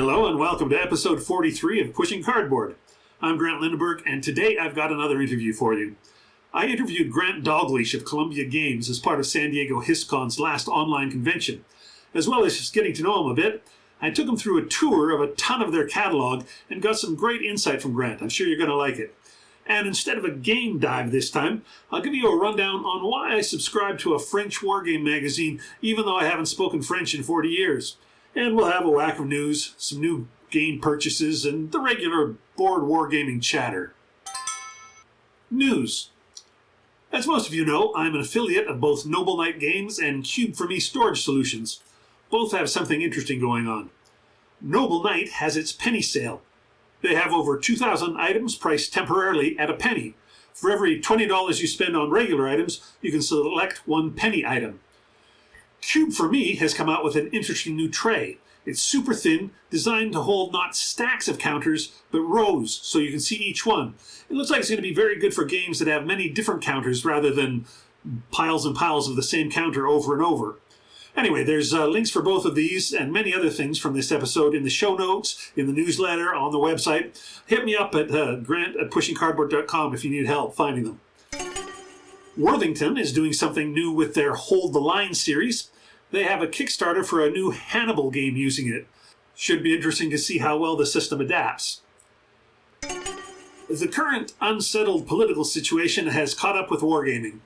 Hello and welcome to episode 43 of Pushing Cardboard. I'm Grant Lindenberg, and today I've got another interview for you. I interviewed Grant Dalgliesh of Columbia Games as part of San Diego HistCon's last online convention. As well as just getting to know him a bit, I took him through a tour of a ton of their catalog and got some great insight from Grant. I'm sure you're going to like it. And instead of a game dive this time, I'll give you a rundown on why I subscribe to a French wargame magazine, even though I haven't spoken French in 40 years. And we'll have a whack of news, some new game purchases, and the regular board wargaming chatter. News. As most of you know, I'm an affiliate of both Noble Knight Games and Cube for Me Storage Solutions. Both have something interesting going on. Noble Knight has its penny sale. They have over 2,000 items priced temporarily at a penny. For every $20 you spend on regular items, you can select one penny item. Cube for Me has come out with an interesting new tray. It's super thin, designed to hold not stacks of counters, but rows, so you can see each one. It looks like it's going to be very good for games that have many different counters rather than piles and piles of the same counter over and over. Anyway, there's links for both of these and many other things from this episode in the show notes, in the newsletter, on the website. Hit me up at grant@pushingcardboard.com if you need help finding them. Worthington is doing something new with their Hold the Line series. They have a Kickstarter for a new Hannibal game using it. Should be interesting to see how well the system adapts. The current unsettled political situation has caught up with wargaming.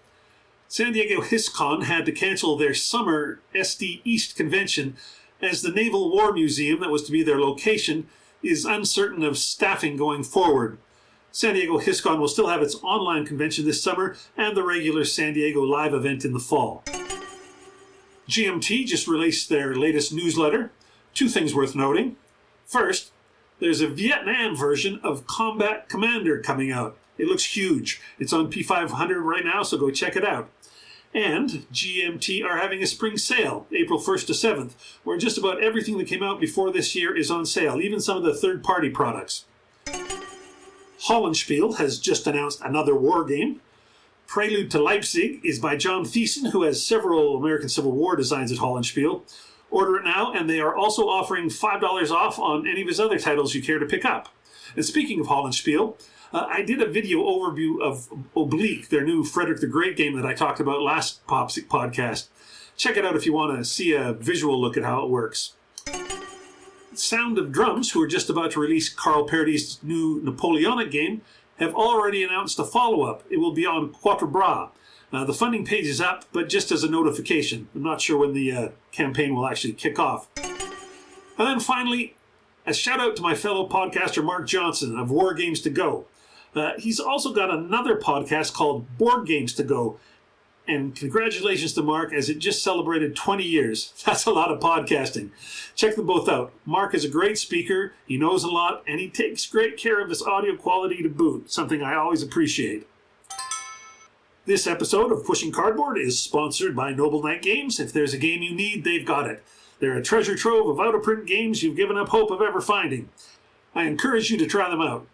San Diego HistCon had to cancel their summer SD East convention as the Naval War Museum, that was to be their location, is uncertain of staffing going forward. San Diego HistCon will still have its online convention this summer and the regular San Diego live event in the fall. GMT just released their latest newsletter. Two things worth noting. First, there's a Vietnam version of Combat Commander coming out. It looks huge. It's on P500 right now, so go check it out. And GMT are having a spring sale, April 1st to 7th, where just about everything that came out before this year is on sale, even some of the third-party products. Hollandspiel has just announced another war game. Prelude to Leipzig is by John Thiessen, who has several American Civil War designs at Hollandspiel. Order it now, and they are also offering $5 off on any of his other titles you care to pick up. And speaking of Hollandspiel, I did a video overview of Oblique, their new Frederick the Great game that I talked about last podcast. Check it out if you want to see a visual look at how it works. Sound of Drums, who are just about to release Carl Parady's new Napoleonic game, have already announced a follow-up. It will be on Quatre Bras. The funding page is up, but just as a notification. I'm not sure when the campaign will actually kick off. And then finally, a shout-out to my fellow podcaster Mark Johnson of War Games to Go. He's also got another podcast called Board Games to Go. And congratulations to Mark, as it just celebrated 20 years. That's a lot of podcasting. Check them both out. Mark is a great speaker, he knows a lot, and he takes great care of his audio quality to boot, something I always appreciate. This episode of Pushing Cardboard is sponsored by Noble Knight Games. If there's a game you need, they've got it. They're a treasure trove of out-of-print games you've given up hope of ever finding. I encourage you to try them out.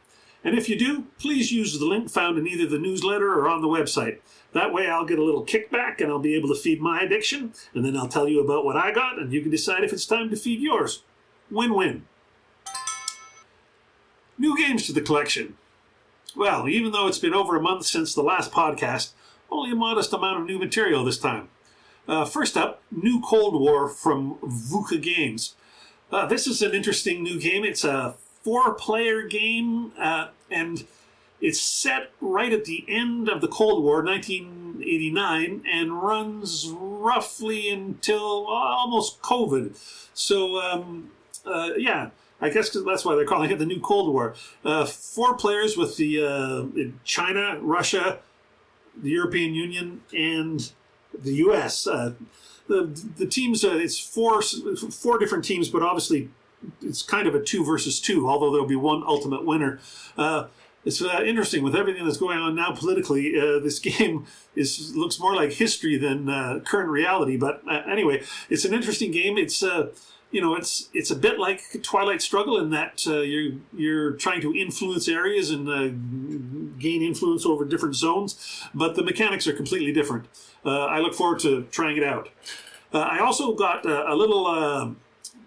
And if you do, please use the link found in either the newsletter or on the website. That way I'll get a little kickback and I'll be able to feed my addiction, and then I'll tell you about what I got, and you can decide if it's time to feed yours. Win-win. New games to the collection. Well, even though it's been over a month since the last podcast, only a modest amount of new material this time. First up, New Cold War from VUCA Games. This is an interesting new game. It's a 4-player game, and it's set right at the end of the Cold War, 1989, and runs roughly until almost COVID. So, I guess that's why they're calling it the New Cold War. 4 players with the China, Russia, the European Union, and the U.S. The teams, it's four different teams, but obviously it's kind of a 2 versus 2, although there'll be one ultimate winner. It's interesting with everything that's going on now politically. This game looks more like history than current reality. But anyway, it's an interesting game. It's it's a bit like Twilight Struggle in that you're trying to influence areas and gain influence over different zones, but the mechanics are completely different. I look forward to trying it out. I also got a little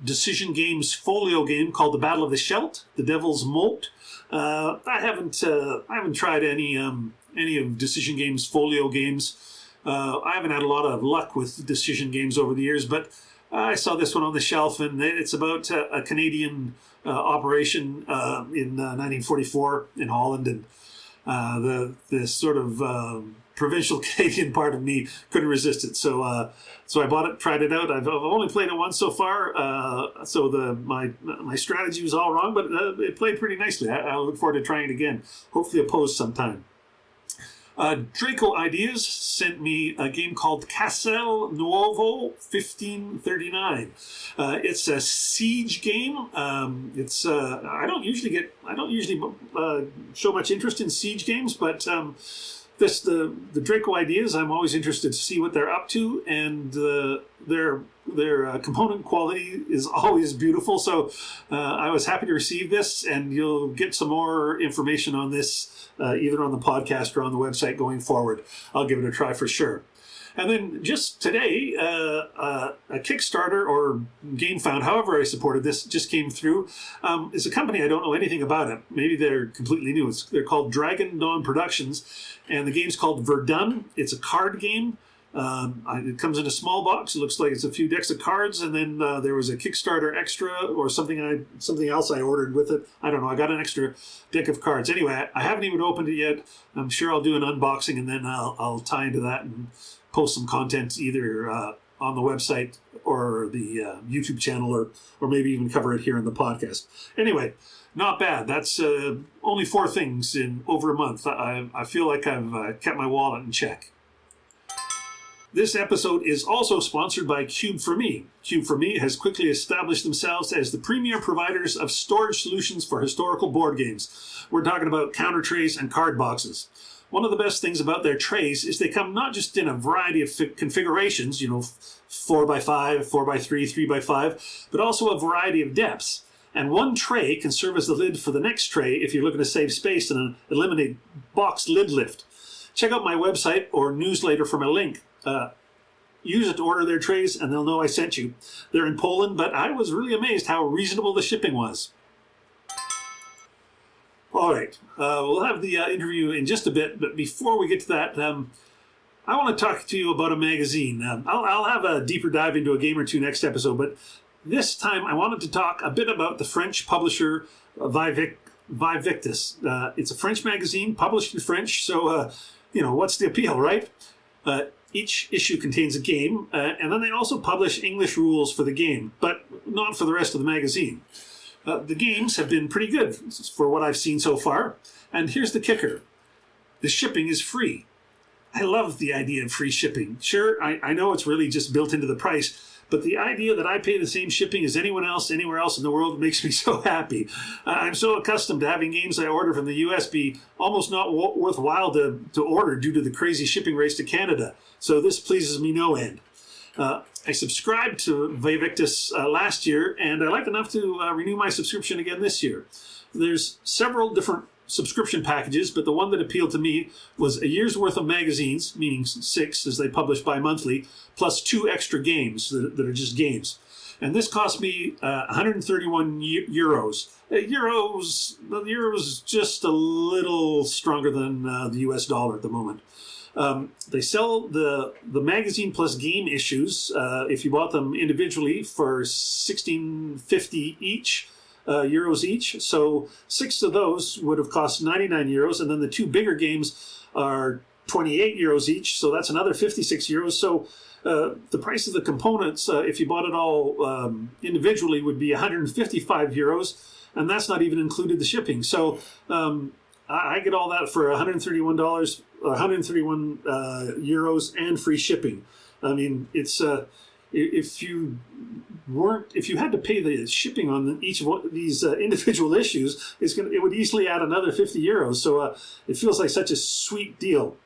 decision games folio game called The Battle of the Scheldt, The Devil's Moat. I haven't tried any of Decision Games folio games. I haven't had a lot of luck with decision games over the years, but I saw this one on the shelf, and it's about a Canadian operation in 1944 in Holland, and the sort of provincial Canadian part of me couldn't resist it. So I bought it, tried it out. I've only played it once so far, so my strategy was all wrong, but it played pretty nicely. I look forward to trying it again, hopefully opposed sometime. Draco Ideas sent me a game called Castel Nuovo 1539. It's a siege game. I don't usually show much interest in siege games, but the Draco Ideas, I'm always interested to see what they're up to, and their component quality is always beautiful. So I was happy to receive this, and you'll get some more information on this either on the podcast or on the website going forward. I'll give it a try for sure. And then just today, a Kickstarter or GameFound, however I supported this, just came through. It's a company I don't know anything about it. Maybe they're completely new. They're called Dragon Dawn Productions, and the game's called Verdun. It's a card game. It comes in a small box. It looks like it's a few decks of cards, and then there was a Kickstarter extra or something else I ordered with it. I don't know. I got an extra deck of cards. Anyway, I haven't even opened it yet. I'm sure I'll do an unboxing, and then I'll tie into that and post some content either on the website or the YouTube channel, or maybe even cover it here in the podcast. Anyway, not bad. That's only 4 things in over a month. I feel like I've kept my wallet in check. This episode is also sponsored by Cube for Me. Cube for Me has quickly established themselves as the premier providers of storage solutions for historical board games. We're talking about counter trays and card boxes. One of the best things about their trays is they come not just in a variety of configurations, 4x5, 4x3, 3x5, but also a variety of depths. And one tray can serve as the lid for the next tray if you're looking to save space and eliminate box lid lift. Check out my website or newsletter for my link. Use it to order their trays, and they'll know I sent you. They're in Poland, but I was really amazed how reasonable the shipping was. All right, we'll have the interview in just a bit, but before we get to that, I want to talk to you about a magazine. I'll have a deeper dive into a game or two next episode, but this time I wanted to talk a bit about the French publisher Vae Victis. It's a French magazine published in French, so what's the appeal, right? Each issue contains a game, and then they also publish English rules for the game, but not for the rest of the magazine. The games have been pretty good for what I've seen so far, and here's the kicker. The shipping is free. I love the idea of free shipping. Sure, I know it's really just built into the price, but the idea that I pay the same shipping as anyone else, anywhere else in the world makes me so happy. I'm so accustomed to having games I order from the US be almost not worthwhile to order due to the crazy shipping rates to Canada. So this pleases me no end. I subscribed to Vae Victis last year, and I liked enough to renew my subscription again this year. There's several different subscription packages, but the one that appealed to me was a year's worth of magazines, meaning 6 as they publish bi-monthly, plus 2 extra games that are just games. And this cost me 131 euros. The euro is just a little stronger than the US dollar at the moment. They sell the magazine plus game issues if you bought them individually for 16.50 each. Euros each. So 6 of those would have cost 99 euros, and then the 2 bigger games are 28 euros each, so that's another 56 euros. So the price of the components, if you bought it all individually, would be 155 euros, and that's not even included the shipping. So I get all that for $131, 131 euros and free shipping. I mean, it's if you had to pay the shipping on each of these individual issues, it would easily add another 50 euros. So it feels like such a sweet deal.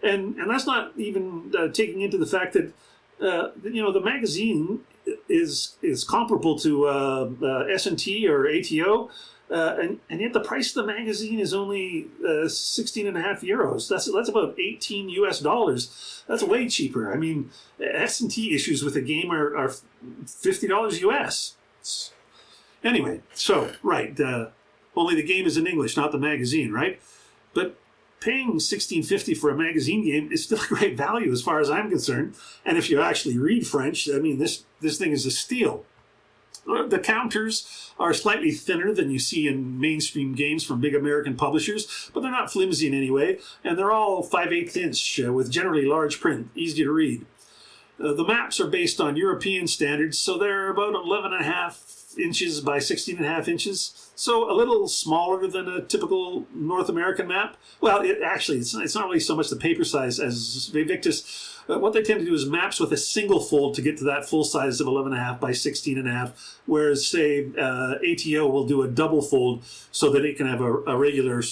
And that's not even taking into the fact that the magazine is comparable to S&T or ATO. and yet the price of the magazine is only 16.5 euros. That's about $18 US. That's way cheaper. I mean, S&T issues with a game are $50 US. Anyway, so right, only the game is in English, not the magazine, right? But paying $16.50 for a magazine game is still a great value as far as I'm concerned. And if you actually read French, I mean, this thing is a steal. The counters are slightly thinner than you see in mainstream games from big American publishers, but they're not flimsy in any way, and they're all 5/8 inch with generally large print, easy to read. The maps are based on European standards, so they're about 11.5 inches by 16.5 inches, so a little smaller than a typical North American map. Well, it's not really so much the paper size as Vae Victis. What they tend to do is maps with a single fold to get to that full size of 11.5 by 16.5, whereas, say, ATO will do a double fold so that it can have a regular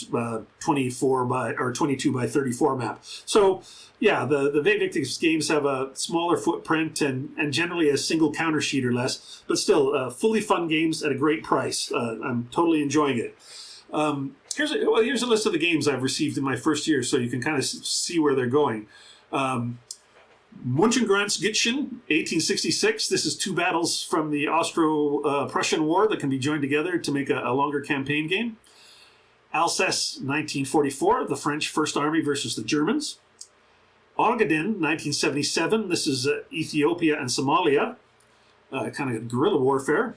24 by or 22 by 34 map. So, yeah, the Vae Victis games have a smaller footprint and generally a single counter sheet or less, but still fully fun games at a great price. I'm totally enjoying it. Here's a list of the games I've received in my first year, so you can kind of see where they're going. Mönchengladbach, 1866. This is 2 battles from the Austro-Prussian War that can be joined together to make a longer campaign game. Alsace, 1944, the French First Army versus the Germans. Ogaden, 1977. This is Ethiopia and Somalia, kind of guerrilla warfare.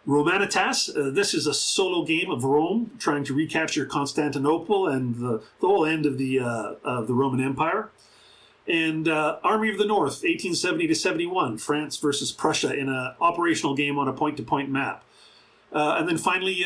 Romanitas, this is a solo game of Rome trying to recapture Constantinople and the whole end of the Roman Empire. And Army of the North, 1870 to 71, France versus Prussia in an operational game on a point-to-point map. And then finally,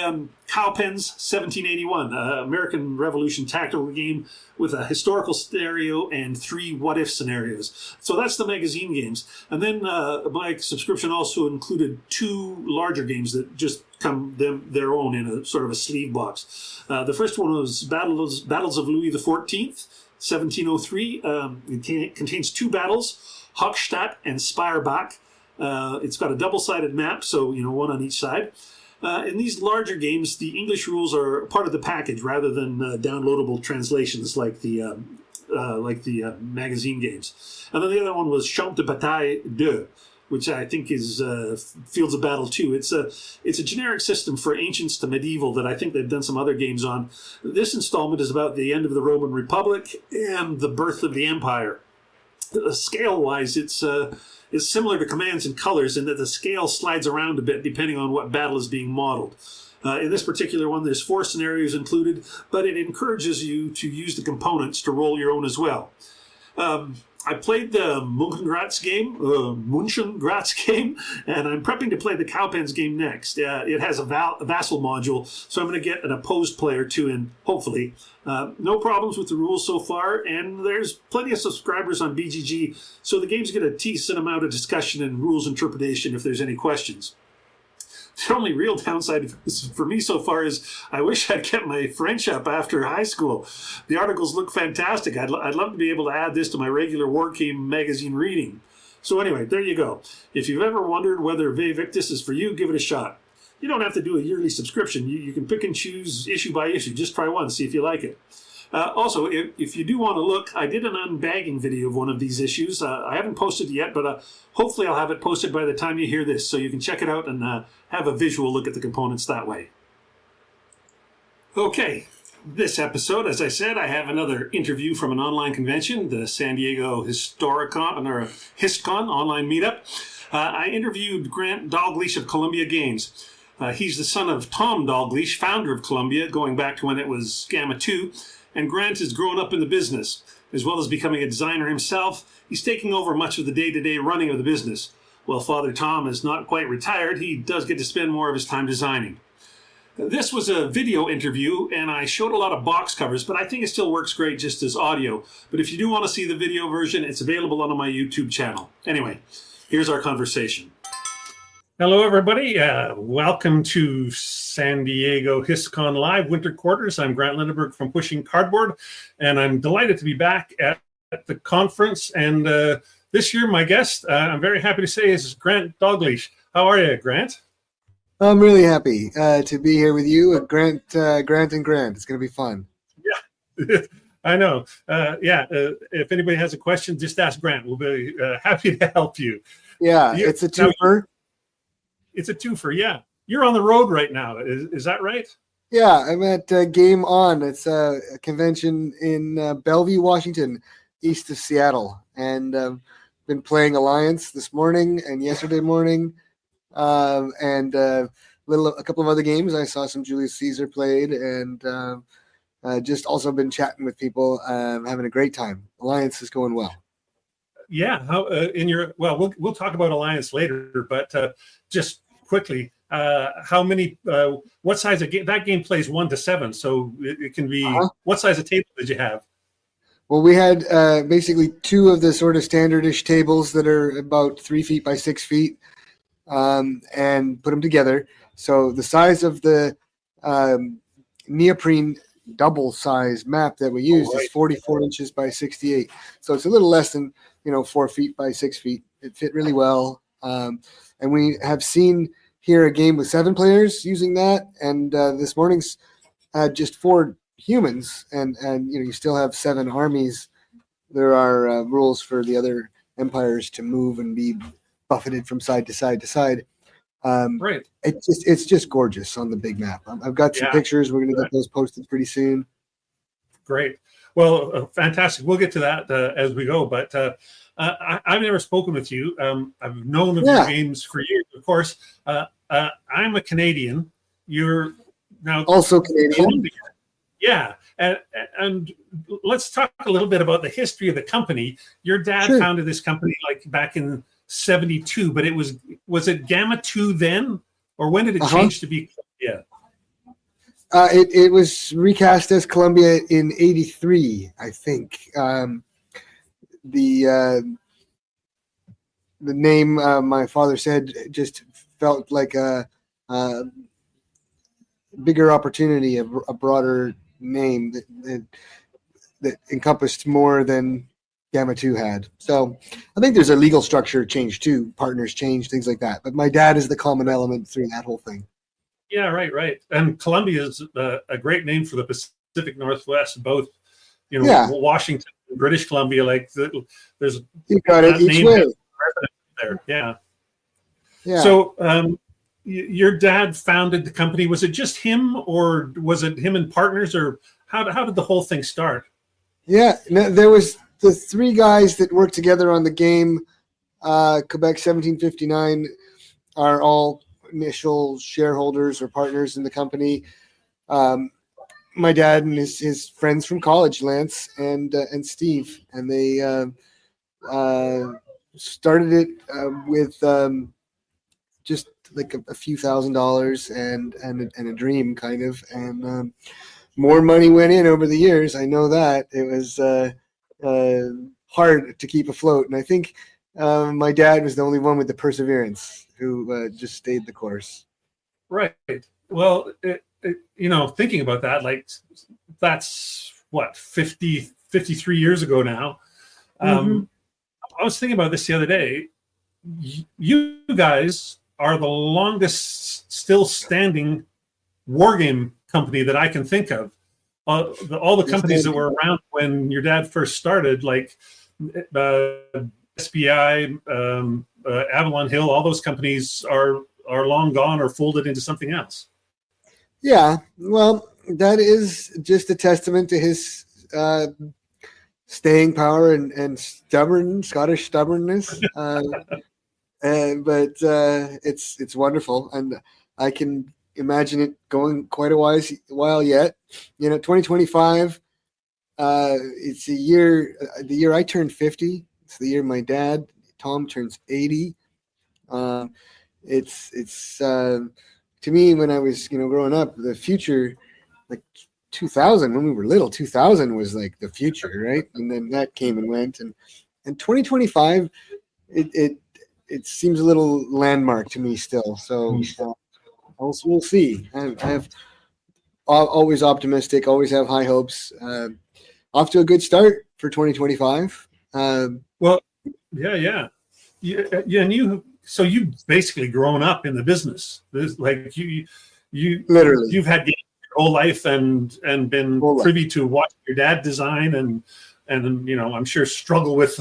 Cowpens, 1781, American Revolution tactical game with a historical scenario and 3 what-if scenarios. So that's the magazine games. And then my subscription also included 2 larger games that just come their own in a sort of a sleeve box. The first one was Battles of Louis XIV, 1703. It contains 2 battles, Hochstadt and Speyerbach. It's got a double-sided map, so one on each side. In these larger games, the English rules are part of the package rather than downloadable translations like the magazine games. And then the other one was Champ de Bataille 2, which I think is Fields of Battle 2. It's a generic system for ancients to medieval that I think they've done some other games on. This installment is about the end of the Roman Republic and the birth of the Empire. Scale-wise, it's similar to Commands and Colors in that the scale slides around a bit depending on what battle is being modeled. In this particular one, there's 4 scenarios included, but it encourages you to use the components to roll your own as well. I played the Mönchengladbach game, and I'm prepping to play the Cowpens game next. It has a vassal module, so I'm going to get an opposed player too in, hopefully. No problems with the rules so far, and there's plenty of subscribers on BGG, so the games get a decent amount of discussion and rules interpretation if there's any questions. The only real downside for me so far is I wish I'd kept my French up after high school. The articles look fantastic. I'd love to be able to add this to my regular war game magazine reading. So anyway, there you go. If you've ever wondered whether Vae Victis is for you, give it a shot. You don't have to do a yearly subscription. You can pick and choose issue by issue. Just try one, see if you like it. Also, if you do want to look, I did an unbagging video of one of these issues. I haven't posted it yet, but hopefully I'll have it posted by the time you hear this, so you can check it out and have a visual look at the components that way. Okay, this episode, as I said, I have another interview from an online convention, the San Diego HistoricCon, or HistCon online meetup. I interviewed Grant Dalgliesh of Columbia Games. He's the son of Tom Dalgliesh, founder of Columbia, going back to when it was Gamma 2. And Grant has grown up in the business. As well as becoming a designer himself, he's taking over much of the day-to-day running of the business. While Father Tom is not quite retired, he does get to spend more of his time designing. This was a video interview, and I showed a lot of box covers, but I think it still works great just as audio. But if you do want to see the video version, it's available on my YouTube channel. Anyway, here's our conversation. Hello, everybody. Welcome to San Diego HistCon Live Winter Quarters. I'm Grant Lindenberg from Pushing Cardboard, and I'm delighted to be back at the conference. And this year, my guest, I'm very happy to say, is Grant Dalgliesh. How are you, Grant? I'm really happy to be here with you at Grant and Grant. It's going to be fun. Yeah, I know. If anybody has a question, just ask Grant. We'll be happy to help you. Yeah, it's a twofer. It's a twofer, yeah. You're on the road right now. Is that right? Yeah, I'm at Game On. It's a convention in Bellevue, Washington, east of Seattle. And been playing Alliance this morning and yesterday morning. And a couple of other games. I saw some Julius Caesar played, and just also been chatting with people, having a great time. Alliance is going well. Yeah. How we'll talk about Alliance later, but just quickly, how many? What size of game? That game plays 1 to 7, so it can be. What size of table did you have? Well, we had basically 2 of the sort of standardish tables that are about 3 feet by 6 feet. And put them together. So the size of the neoprene double size map that we used is 44 inches by 68. So it's a little less than 4 feet by 6 feet. It fit really well. And we have seen here a game with 7 players using that. And this morning's just 4 humans. And you still have 7 armies. There are rules for the other empires to move and be buffeted from side to side to side. Right. It's just gorgeous on the big map. I've got some pictures. We're going to get those posted pretty soon. Great. Well, fantastic. We'll get to that as we go. But I've never spoken with you. I've known of your games for years. Of course, I'm a Canadian. You're now also Canadian. Colombian. Yeah. And let's talk a little bit about the history of the company. Your dad founded this company like back in 72, but was it Gamma 2 then, or when did it change to be Columbia? It was recast as Columbia in 83, I think. The name my father said just felt like a bigger opportunity, a broader name that encompassed more than Gamma 2 had. So I think there's a legal structure change too, partners change, things like that. But my dad is the common element through that whole thing. Yeah, right. And Columbia is a great name for the Pacific Northwest, both, Washington, British Columbia. Like there's you got it each way there. Yeah. So your dad founded the company. Was it just him, or was it him and partners, or how did the whole thing start? Yeah, there was the 3 guys that worked together on the game. Quebec 1759 are all initial shareholders or partners in the company. My dad and his friends from college, Lance and Steve, and they started it with just like a few $1,000s and a dream, kind of, and more money went in over the years. I know that it was hard to keep afloat, and I think my dad was the only one with the perseverance who just stayed the course. Right. Well, thinking about that, like that's what 53 years ago now. I was thinking about this the other day. You guys are the longest still standing wargame company that I can think of. All the companies that were around when your dad first started, like SBI, Avalon Hill, all those companies are long gone or folded into something else. Yeah, well, that is just a testament to his staying power and Scottish stubbornness. But it's wonderful, and I can imagine it going quite a while yet. 2025. It's the year I turned 50. It's the year my dad Tom turns 80. It's to me, when I was growing up, the future, like 2000, when we were little, 2000 was like the future, right? And then that came and went, and 2025, it seems a little landmark to me still. So we'll see. I have always optimistic, always have high hopes. Off to a good start for 2025. Well, yeah. And you so you've basically grown up in the business. Like Literally, you've had games your whole life and been whole life. privy to watching your dad design and I'm sure struggle with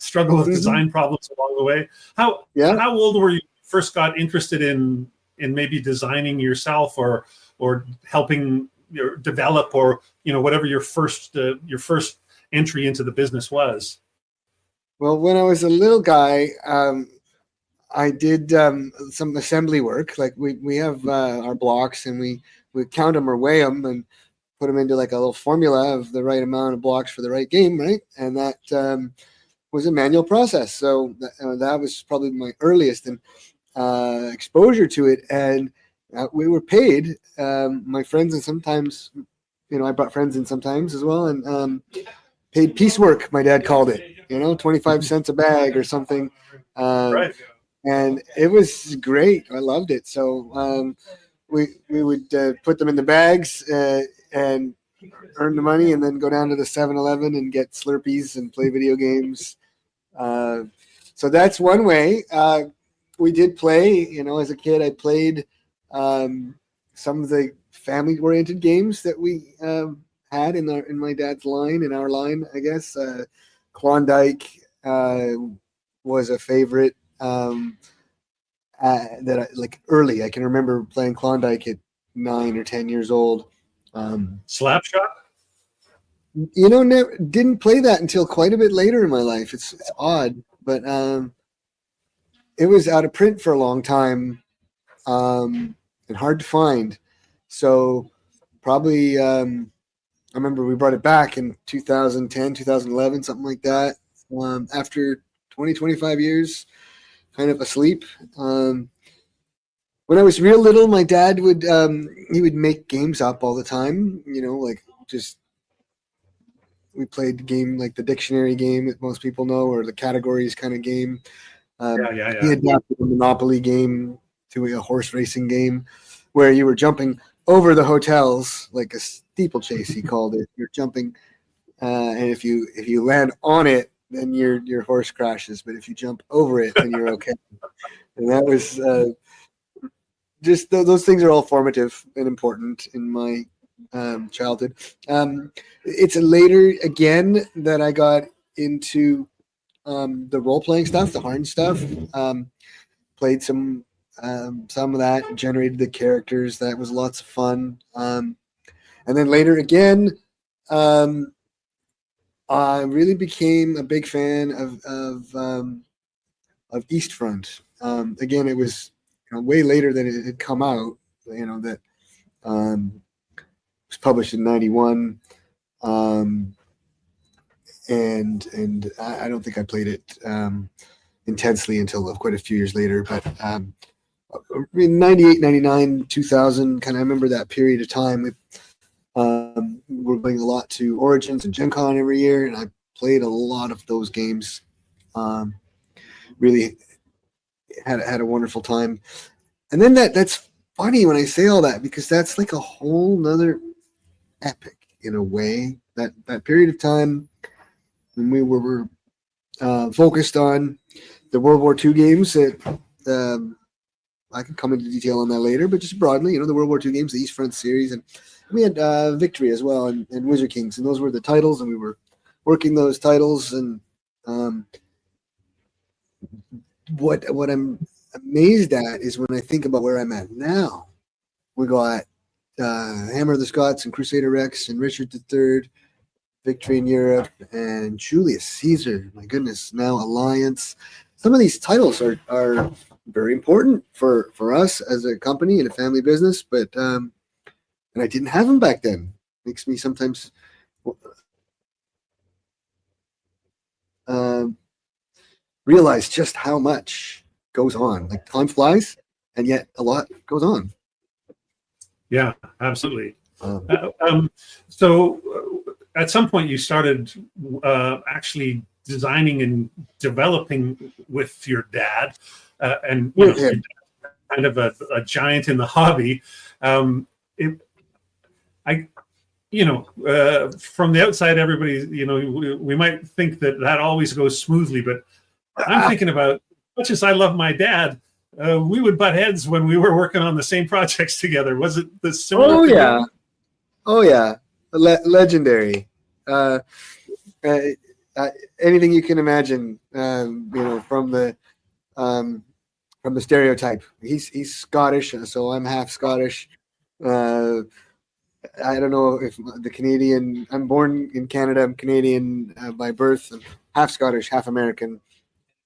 design problems along the way. How old were you when you first got interested in maybe designing yourself or helping develop or whatever your first entry into the business was? Well, when I was a little guy, I did some assembly work. Like we have our blocks, and we count them or weigh them and put them into like a little formula of the right amount of blocks for the right game, right? And that was a manual process. So that was probably my earliest exposure to it. And we were paid, my friends, and sometimes, I brought friends in sometimes as well, and paid piecework, my dad called it, 25 cents a bag or something. Right. And it was great. I loved it. So we would put them in the bags and earn the money, and then go down to the 7-Eleven and get Slurpees and play video games. So that's one way. We did play, as a kid. I played some of the family-oriented games that we had in my dad's line, in our line, I guess. Klondike was a favorite that I like early. I can remember playing Klondike at 9 or 10 years old. Slapshot? Didn't play that until quite a bit later in my life. It's odd, but it was out of print for a long time and hard to find. So probably I remember we brought it back in 2010, 2011, something like that. After 20, 25 years, kind of asleep. When I was real little, my dad would he would make games up all the time. Like just we played the game like the dictionary game that most people know, or the categories kind of game. He adapted a Monopoly game to a horse racing game where you were jumping over the hotels like a steeplechase. He called it. You're jumping, and if you land on it, then your horse crashes. But if you jump over it, then you're okay. And that was just those things are all formative and important in my childhood. It's later again that I got into the role-playing stuff, the hard stuff. Played some of that, generated the characters. That was lots of fun. And then later again, I really became a big fan of East Front. Again, it was way later than it had come out. That was published in '91. And I don't think I played it intensely until quite a few years later. But in 98, 99, 2000, kind of I remember that period of time. We were playing a lot to Origins and Gen Con every year, and I played a lot of those games. Really had a wonderful time. And then that's funny when I say all that, because that's like a whole nother epic in a way. That period of time when we were focused on the World War II games that I can come into detail on that later, but just broadly, the World War II games, the East Front series, and we had Victory as well and Wizard Kings, and those were the titles, and we were working those titles. And what I'm amazed at is when I think about where I'm at now. We got Hammer of the Scots and Crusader Rex and Richard III, Victory in Europe, and Julius Caesar. My goodness, now Alliance. Some of these titles are very important for us as a company and a family business, but and I didn't have them back then. Makes me sometimes realize just how much goes on. Like time flies, and yet a lot goes on. Yeah, absolutely. So at some point you started actually designing and developing with your dad, and your dad's kind of a giant in the hobby. From the outside, everybody, we might think that always goes smoothly, but I'm thinking about much as I love my dad, we would butt heads when we were working on the same projects together. Was it the similar? Oh yeah, oh yeah, legendary. Anything you can imagine, from the stereotype. He's Scottish, so I'm half Scottish. I don't know if the Canadian. I'm born in Canada. I'm Canadian by birth. I'm half Scottish, half American,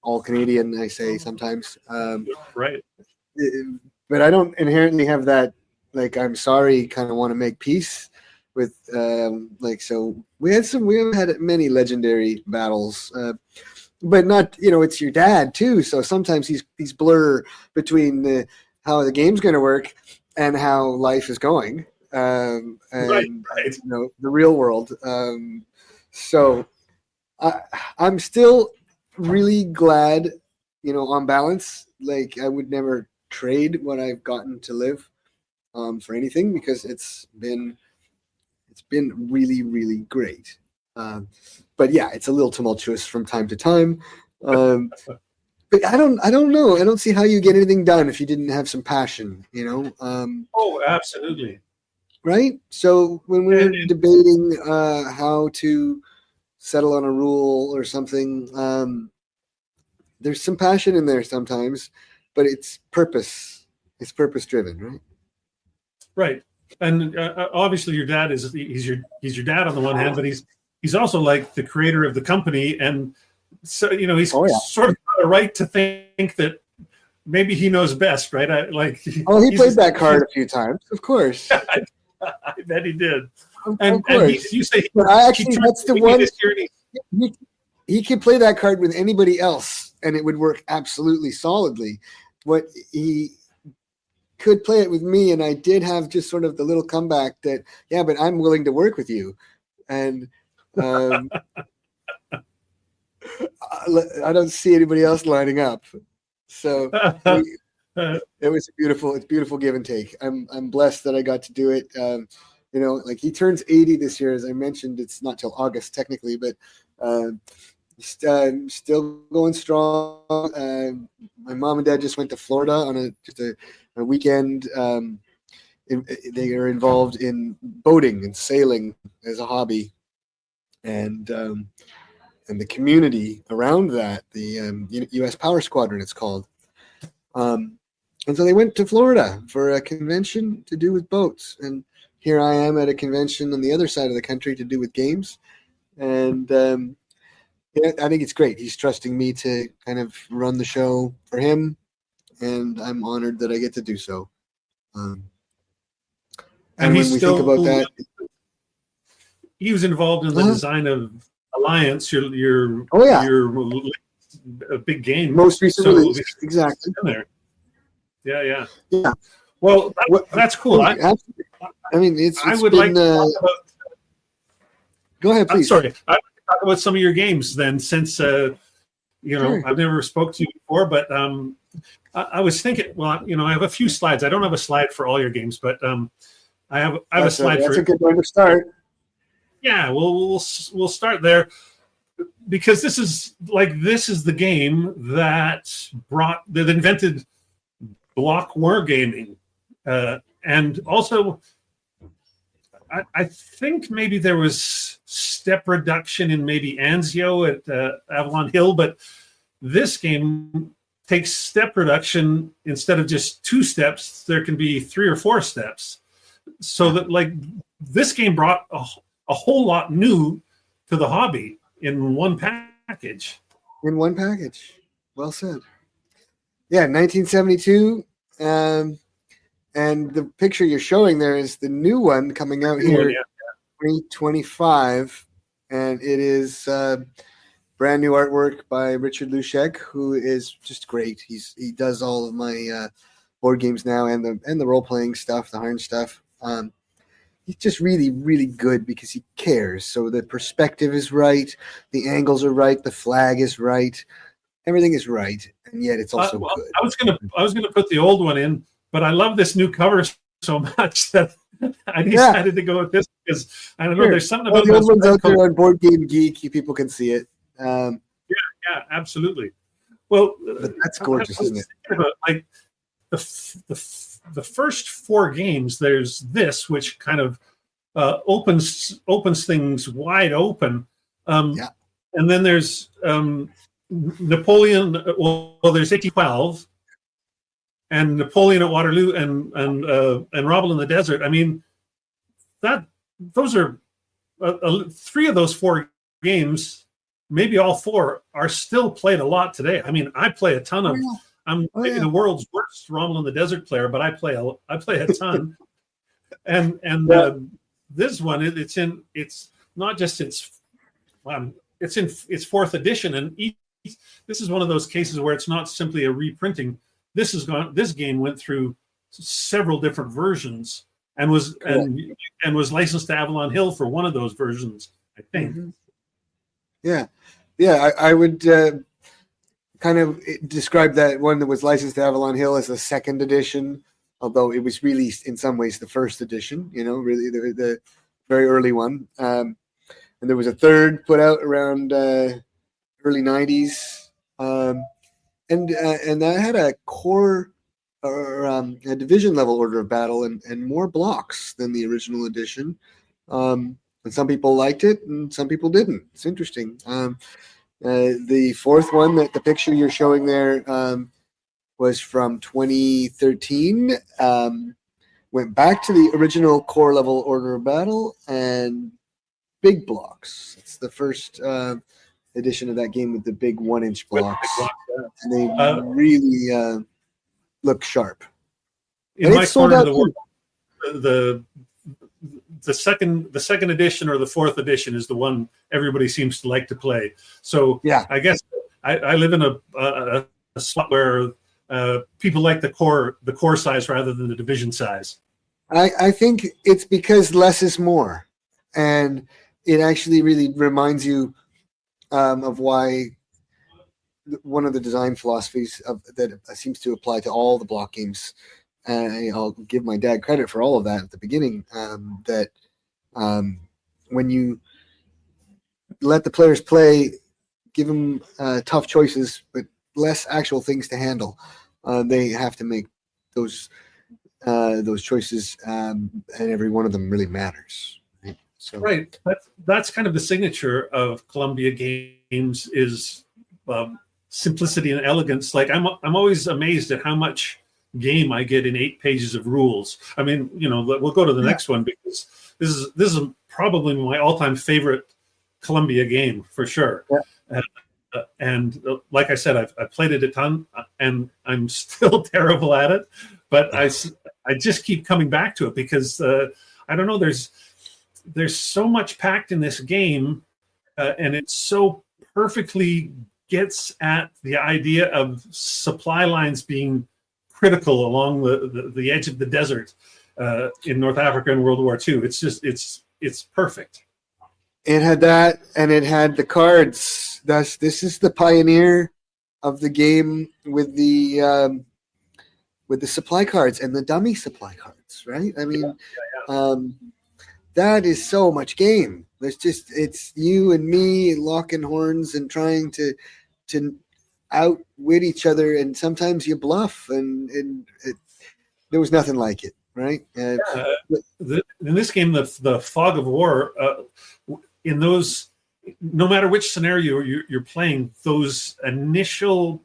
all Canadian. I say sometimes. Right. But I don't inherently have that. Like, I'm sorry, kind of want to make peace with. So we have had many legendary battles. But not, it's your dad too. So sometimes he's blur between how the game's going to work and how life is going, and right. The real world. So I'm still really glad, on balance. Like, I would never trade what I've gotten to live for anything, because it's been really, really great. But yeah, it's a little tumultuous from time to time. But I don't know. I don't see how you get anything done if you didn't have some passion, Oh, absolutely. Right? So when we're debating how to settle on a rule or something, there's some passion in there sometimes, but it's purpose. It's purpose driven, right? Right. And obviously your dad he's your dad on the one hand, but he's also like the creator of the company, and so he's sort of got a right to think that maybe he knows best, right? He played that card a few times, of course. I bet he did. Of course. You say, but that's the one. He could play that card with anybody else, and it would work absolutely solidly. What he could play it with me, and I did have just sort of the little comeback that, yeah, but I'm willing to work with you, and I don't see anybody else lining up. So it was it's beautiful give and take. I'm blessed that I got to do it. Like, he turns 80 this year, as I mentioned. It's not till August technically, but still going strong. My mom and dad just went to Florida on a weekend. They are involved in boating and sailing as a hobby, and the community around that, the U.S. Power Squadron, it's called. And so they went to Florida for a convention to do with boats, and here I am at a convention on the other side of the country to do with games, and I think it's great. He's trusting me to kind of run the show for him, and I'm honored that I get to do so. And when we think about that, he was involved in the design of Alliance. Your a big game. Most recent release, exactly. In there. Yeah. Well, that's cool. I mean, I would like. Go ahead, please. Sorry, I would talk about some of your games then, since sure. I've never spoke to you before, but I was thinking. Well, I have a few slides. I don't have a slide for all your games, but I have a slide for. That's a good way to start. Yeah, we'll start there, because this is the game that invented block wargaming, and also I think maybe there was step reduction in maybe Anzio at Avalon Hill, but this game takes step reduction. Instead of just 2 steps, there can be 3 or 4 steps, so that this game brought a whole lot new to the hobby in one package. Well said. Yeah, 1972. And the picture you're showing there is the new one coming out here, 2025. And it is brand new artwork by Richard Lushek, who is just great. He does all of my board games now, and the role-playing stuff, the Harn stuff. He's just really, really good because he cares. So the perspective is right, the angles are right, the flag is right, everything is right, and yet it's also good. I was gonna put the old one in, but I love this new cover so much that I decided to go with this, because I don't know. There's something about the old ones out there on Board Game Geek. You people can see it. Yeah, absolutely. Well, But that's gorgeous, isn't it? About, like the first 4 games, there's this, which kind of opens things wide open, Yeah. and then there's Napoleon. Well, there's 1812, and Napoleon at Waterloo, and Robble in the Desert. I mean, those are 3 of those 4 games. Maybe all 4 are still played a lot today. I mean, I play a ton of. I'm maybe the world's worst Rumble in the Desert player, but I play a ton. and this one, it's not just it's in its 4th edition, and this is one of those cases where it's not simply a reprinting. This game went through several different versions and was licensed to Avalon Hill for one of those versions, I think. Mm-hmm. Yeah. I would kind of describe that one that was licensed to Avalon Hill as the 2nd edition, although it was released in some ways the 1st edition. Really the very early one. And there was a 3rd put out around early 90s, and that had a core or a division level order of battle and more blocks than the original edition. And some people liked it, and some people didn't. It's interesting. The 4th one, that the picture you're showing there, was from 2013. Went back to the original core level order of battle and big blocks. It's the first edition of that game with the big 1-inch blocks, and they really look sharp. In my corner of the world, the second edition or the 4th edition is the one everybody seems to like to play. So yeah, I guess I live in a spot where people like the core size rather than the division size. I think it's because less is more, and it actually really reminds you of why one of the design philosophies that seems to apply to all the block games. I'll give my dad credit for all of that at the beginning, that when you let the players play, give them tough choices, but less actual things to handle, they have to make those choices, and every one of them really matters. Right? So, right. That's kind of the signature of Columbia Games is simplicity and elegance. Like I'm always amazed at how much game I get in 8 pages of rules. I mean, we'll go to the next one, because this is probably my all-time favorite Columbia game for sure. Yeah. And like I said, I've played it a ton, and I'm still terrible at it, but I just keep coming back to it because I don't know. There's so much packed in this game, and it so perfectly gets at the idea of supply lines being critical along the edge of the desert in North Africa in World War II. It's just it's perfect. It had that, and it had the cards. This is the pioneer of the game with the supply cards and the dummy supply cards, right? I mean, that is so much game. It's you and me locking horns and trying to outwit each other, and sometimes you bluff, and there was nothing like it, right? In this game, the fog of war, in those, no matter which scenario you're playing, those initial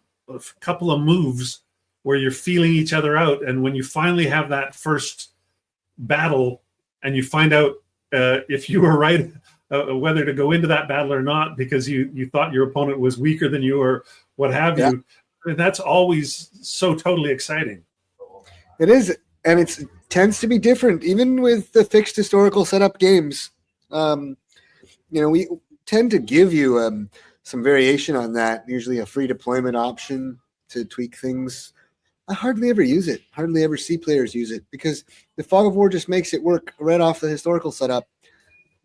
couple of moves where you're feeling each other out, and when you finally have that first battle and you find out if you were right, whether to go into that battle or not because you thought your opponent was weaker than you or what have you, that's always so totally exciting. It is, and it tends to be different even with the fixed historical setup games. We tend to give you some variation on that, usually a free deployment option to tweak things. I hardly ever use it, hardly ever see players use it, because the fog of war just makes it work right off the historical setup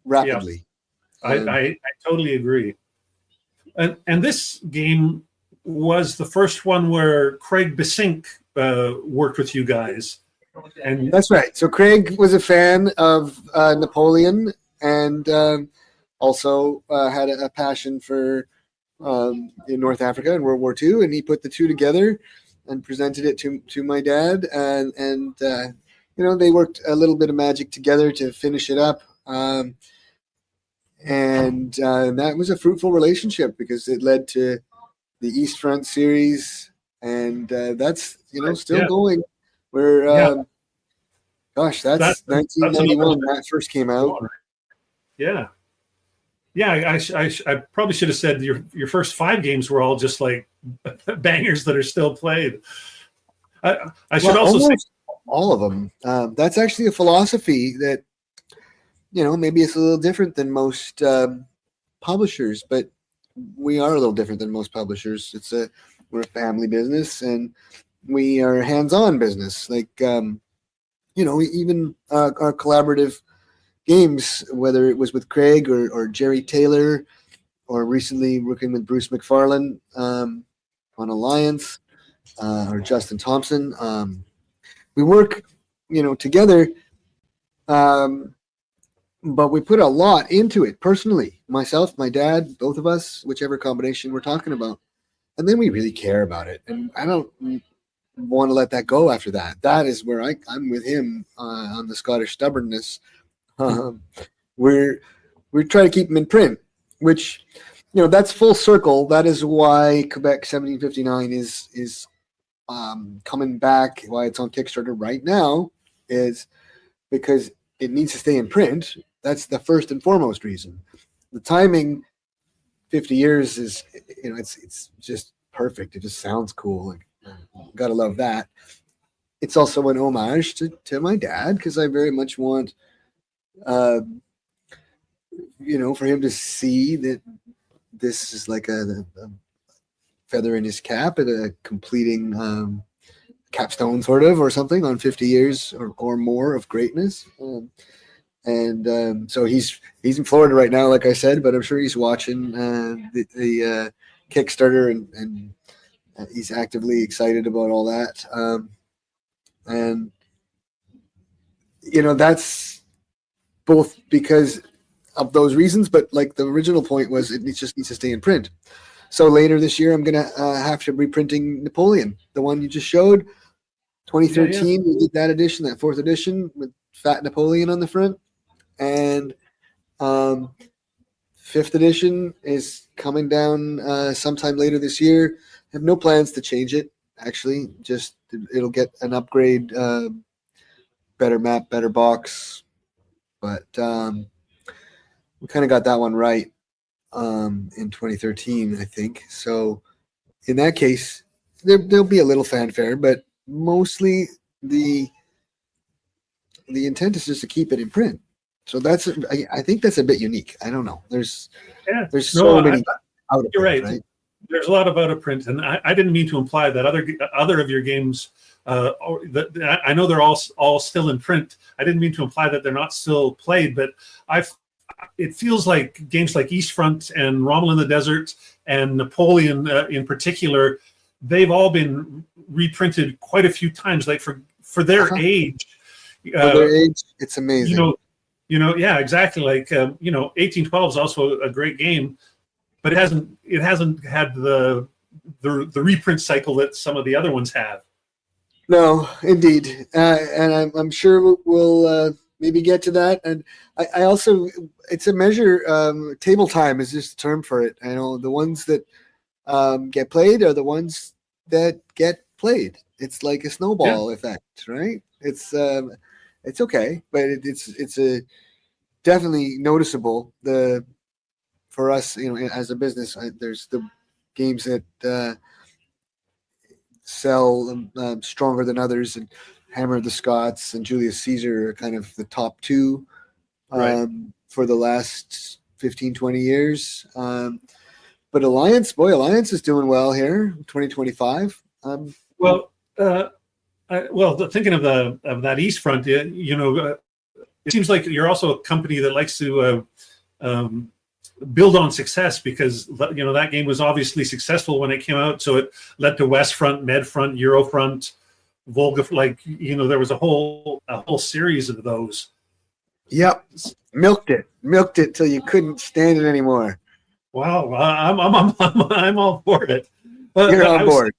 rapidly. Yeah. I totally agree. And this game was the first one where Craig Besink worked with you guys. And that's right. So Craig was a fan of Napoleon, and also had a passion for in North Africa in World War II, and he put the two together and presented it to my dad, and they worked a little bit of magic together to finish it up, and that was a fruitful relationship because it led to the East Front series, and that's still going. We're gosh, that's 1991 that first came out. Yeah. Yeah, I probably should have said your first 5 games were all just like bangers that are still played. I should also say all of them. That's actually a philosophy that maybe it's a little different than most publishers, but we are a little different than most publishers. We're a family business, and we are a hands-on business. Like even our collaborative games, whether it was with Craig or Jerry Taylor, or recently working with Bruce McFarlane on Alliance, or Justin Thompson. We work, together, but we put a lot into it personally. Myself, my dad, both of us, whichever combination we're talking about. And then we really care about it. And I don't want to let that go after that. That is where I'm with him on the Scottish stubbornness. We're trying to keep them in print, which that's full circle. That is why Quebec 1759 is coming back. Why it's on Kickstarter right now is because it needs to stay in print. That's the first and foremost reason. The timing, 50 years is it's just perfect. It just sounds cool. Gotta love that. It's also an homage to my dad because I very much want. For him to see that this is like a feather in his cap and a completing capstone sort of or something on 50 years or more of greatness. So he's in Florida right now, like I said, but I'm sure he's watching the Kickstarter and he's actively excited about all that. That's both because of those reasons, but like the original point was it just needs to stay in print. So later this year, I'm going to have to reprinting Napoleon, the one you just showed. 2013, we did that edition, that 4th edition with Fat Napoleon on the front. And 5th edition is coming down sometime later this year. I have no plans to change it, actually. Just it'll get an upgrade, better map, better box. But we kind of got that one right in 2013, I think. So in that case, there'll be a little fanfare, but mostly the intent is just to keep it in print. So I think that's a bit unique. I don't know. There's so many out of print, right? There's a lot of out of print, and I didn't mean to imply that other of your games. I know they're all still in print. I didn't mean to imply that they're not still played, but it feels like games like East Front and Rommel in the Desert and Napoleon in particular, they've all been reprinted quite a few times. Like for their age, it's amazing. Yeah, exactly. Like 1812 is also a great game, but it hasn't had the reprint cycle that some of the other ones have. No, indeed, and I'm sure we'll maybe get to that. And I also, it's a measure. Table time is just a term for it. I know the ones that get played are the ones that get played. It's like a snowball effect, right? It's okay, but it's a definitely noticeable. For us, as a business, there's the games that sell stronger than others, and Hammer of the Scots and Julius Caesar are kind of the top two for the last 15, 20 years. But Alliance is doing well here, 2025. Thinking of that East Front, it seems like you're also a company that likes to build on success, because that game was obviously successful when it came out, so it led to West Front, Med Front, Euro Front, Volga. There was a whole series of those. Yep, milked it till you couldn't stand it anymore. Wow, I'm all for it. But, You're but on board.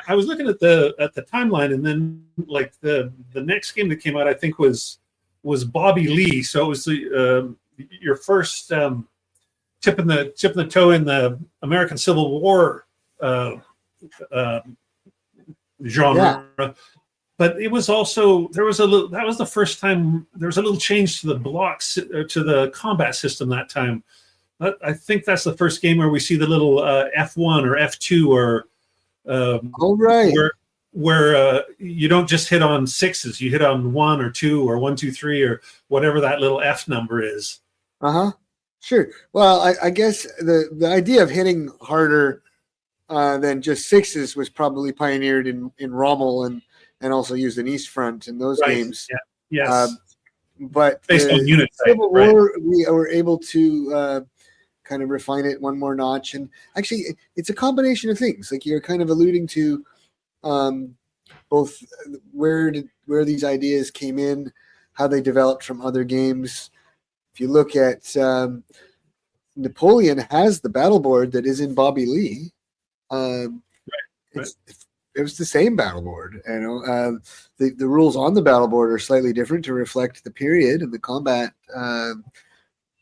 I was looking at the timeline, and then like the next game that came out, I think was Bobby Lee. So it was your first tipping the toe in the American Civil War uh, Yeah. genre. But it was also that was the first time there was a little change to the blocks to the combat system that time. I think that's the first game where we see the little F1 or F2 or All right. where you don't just hit on sixes, you hit on 1 or 2 or 1, 2, 3 or whatever that little F number is. Uh-huh. Sure. Well, I guess the idea of hitting harder than just sixes was probably pioneered in Rommel and also used in East Front in those games. Yeah. Yes. But based on unit type, Civil War, we were able to kind of refine it one more notch. And actually, it's a combination of things. Like you're kind of alluding to both where these ideas came in, how they developed from other games. If you look at Napoleon has the battle board that is in Bobby Lee. It was the same battle board. You know, the rules on the battle board are slightly different to reflect the period and the combat.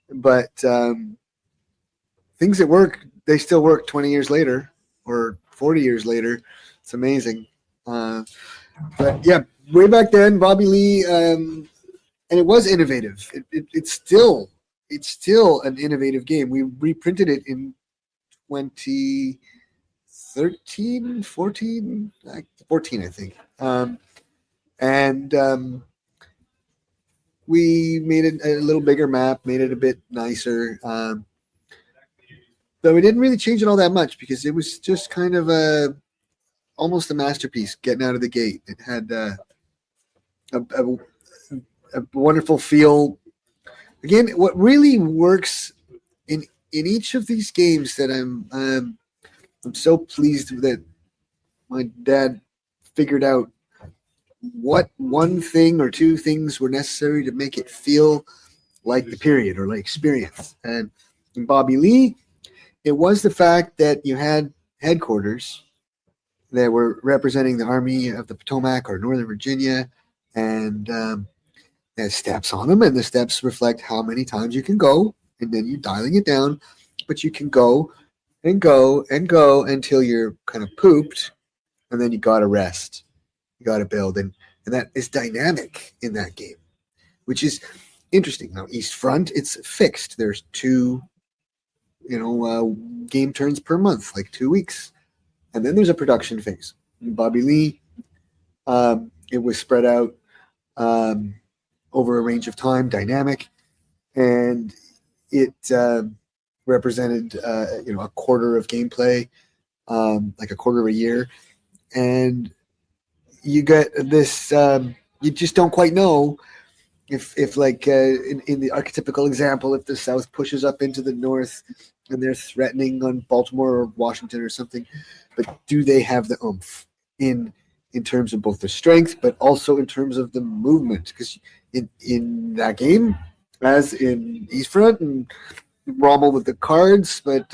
But things that work, they still work 20 years later or 40 years later. It's amazing. But yeah, way back then, Bobby Lee, and it was innovative. It's still an innovative game. We reprinted it in 2013, 14, I think. And we made it a little bigger map, made it a bit nicer. But we didn't really change it all that much because it was just kind of almost a masterpiece getting out of the gate. It had a wonderful feel. Again, what really works in each of these games that I'm so pleased that my dad figured out what one thing or two things were necessary to make it feel like the period or like experience. And in Bobby Lee, it was the fact that you had headquarters that were representing the Army of the Potomac or Northern Virginia, and there's steps on them, and the steps reflect how many times you can go, and then you're dialing it down, but you can go and go and go until you're kind of pooped, and then you got to rest. You got to build, and that is dynamic in that game, which is interesting. Now, East Front, it's fixed. There's 2 game turns per month, like 2 weeks. And then there's a production phase. In Bobby Lee, it was spread out over a range of time, dynamic, and it represented a quarter of gameplay, like a quarter of a year. And you get this, you just don't quite know if like in the archetypical example, if the South pushes up into the North and they're threatening on Baltimore or Washington or something, but do they have the oomph in terms of both the strength, but also in terms of the movement? Because in that game, as in East Front and Rommel with the cards, but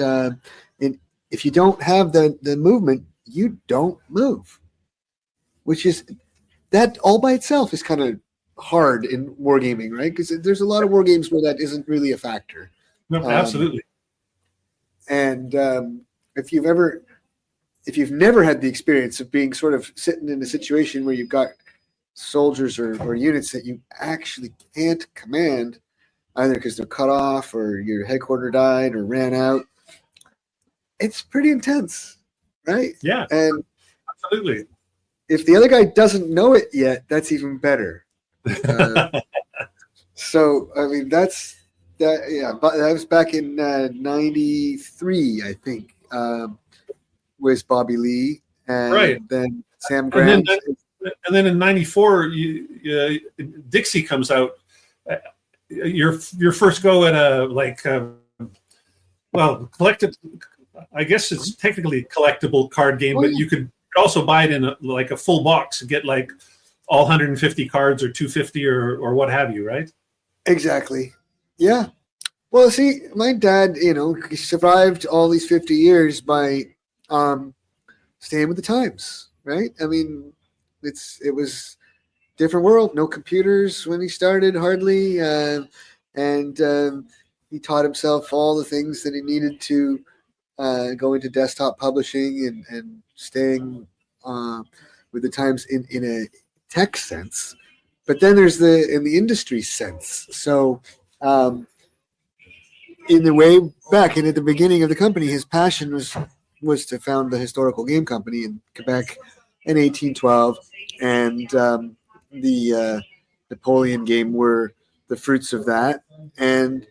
if you don't have the movement, you don't move, which is that all by itself is kind of hard in wargaming, right? Because there's a lot of war games where that isn't really a factor. No, absolutely. And if you've never had the experience of being sort of sitting in a situation where you've got soldiers or units that you actually can't command, either because they're cut off or your headquarter died or ran out, it's pretty intense, right? Yeah, and absolutely. If the other guy doesn't know it yet, that's even better. So, I mean, that. Yeah, but that was back in '93, I think, was Bobby Lee, and then Sam Graham. And then in '94, Dixie comes out. Your first go at collected. I guess it's technically a collectible card game, but you could also buy it in a full box and get like all 150 cards or 250 or what have you, right? Exactly. Yeah. Well, see, my dad, he survived all these 50 years by staying with the times, right? I mean, it was different world, no computers when he started, hardly, and he taught himself all the things that he needed to go into desktop publishing and staying with the times in a tech sense. But then there's in the industry sense. So in the way back and at the beginning of the company, his passion was to found the historical game company in Quebec in 1812, and the Napoleon game were the fruits of that, and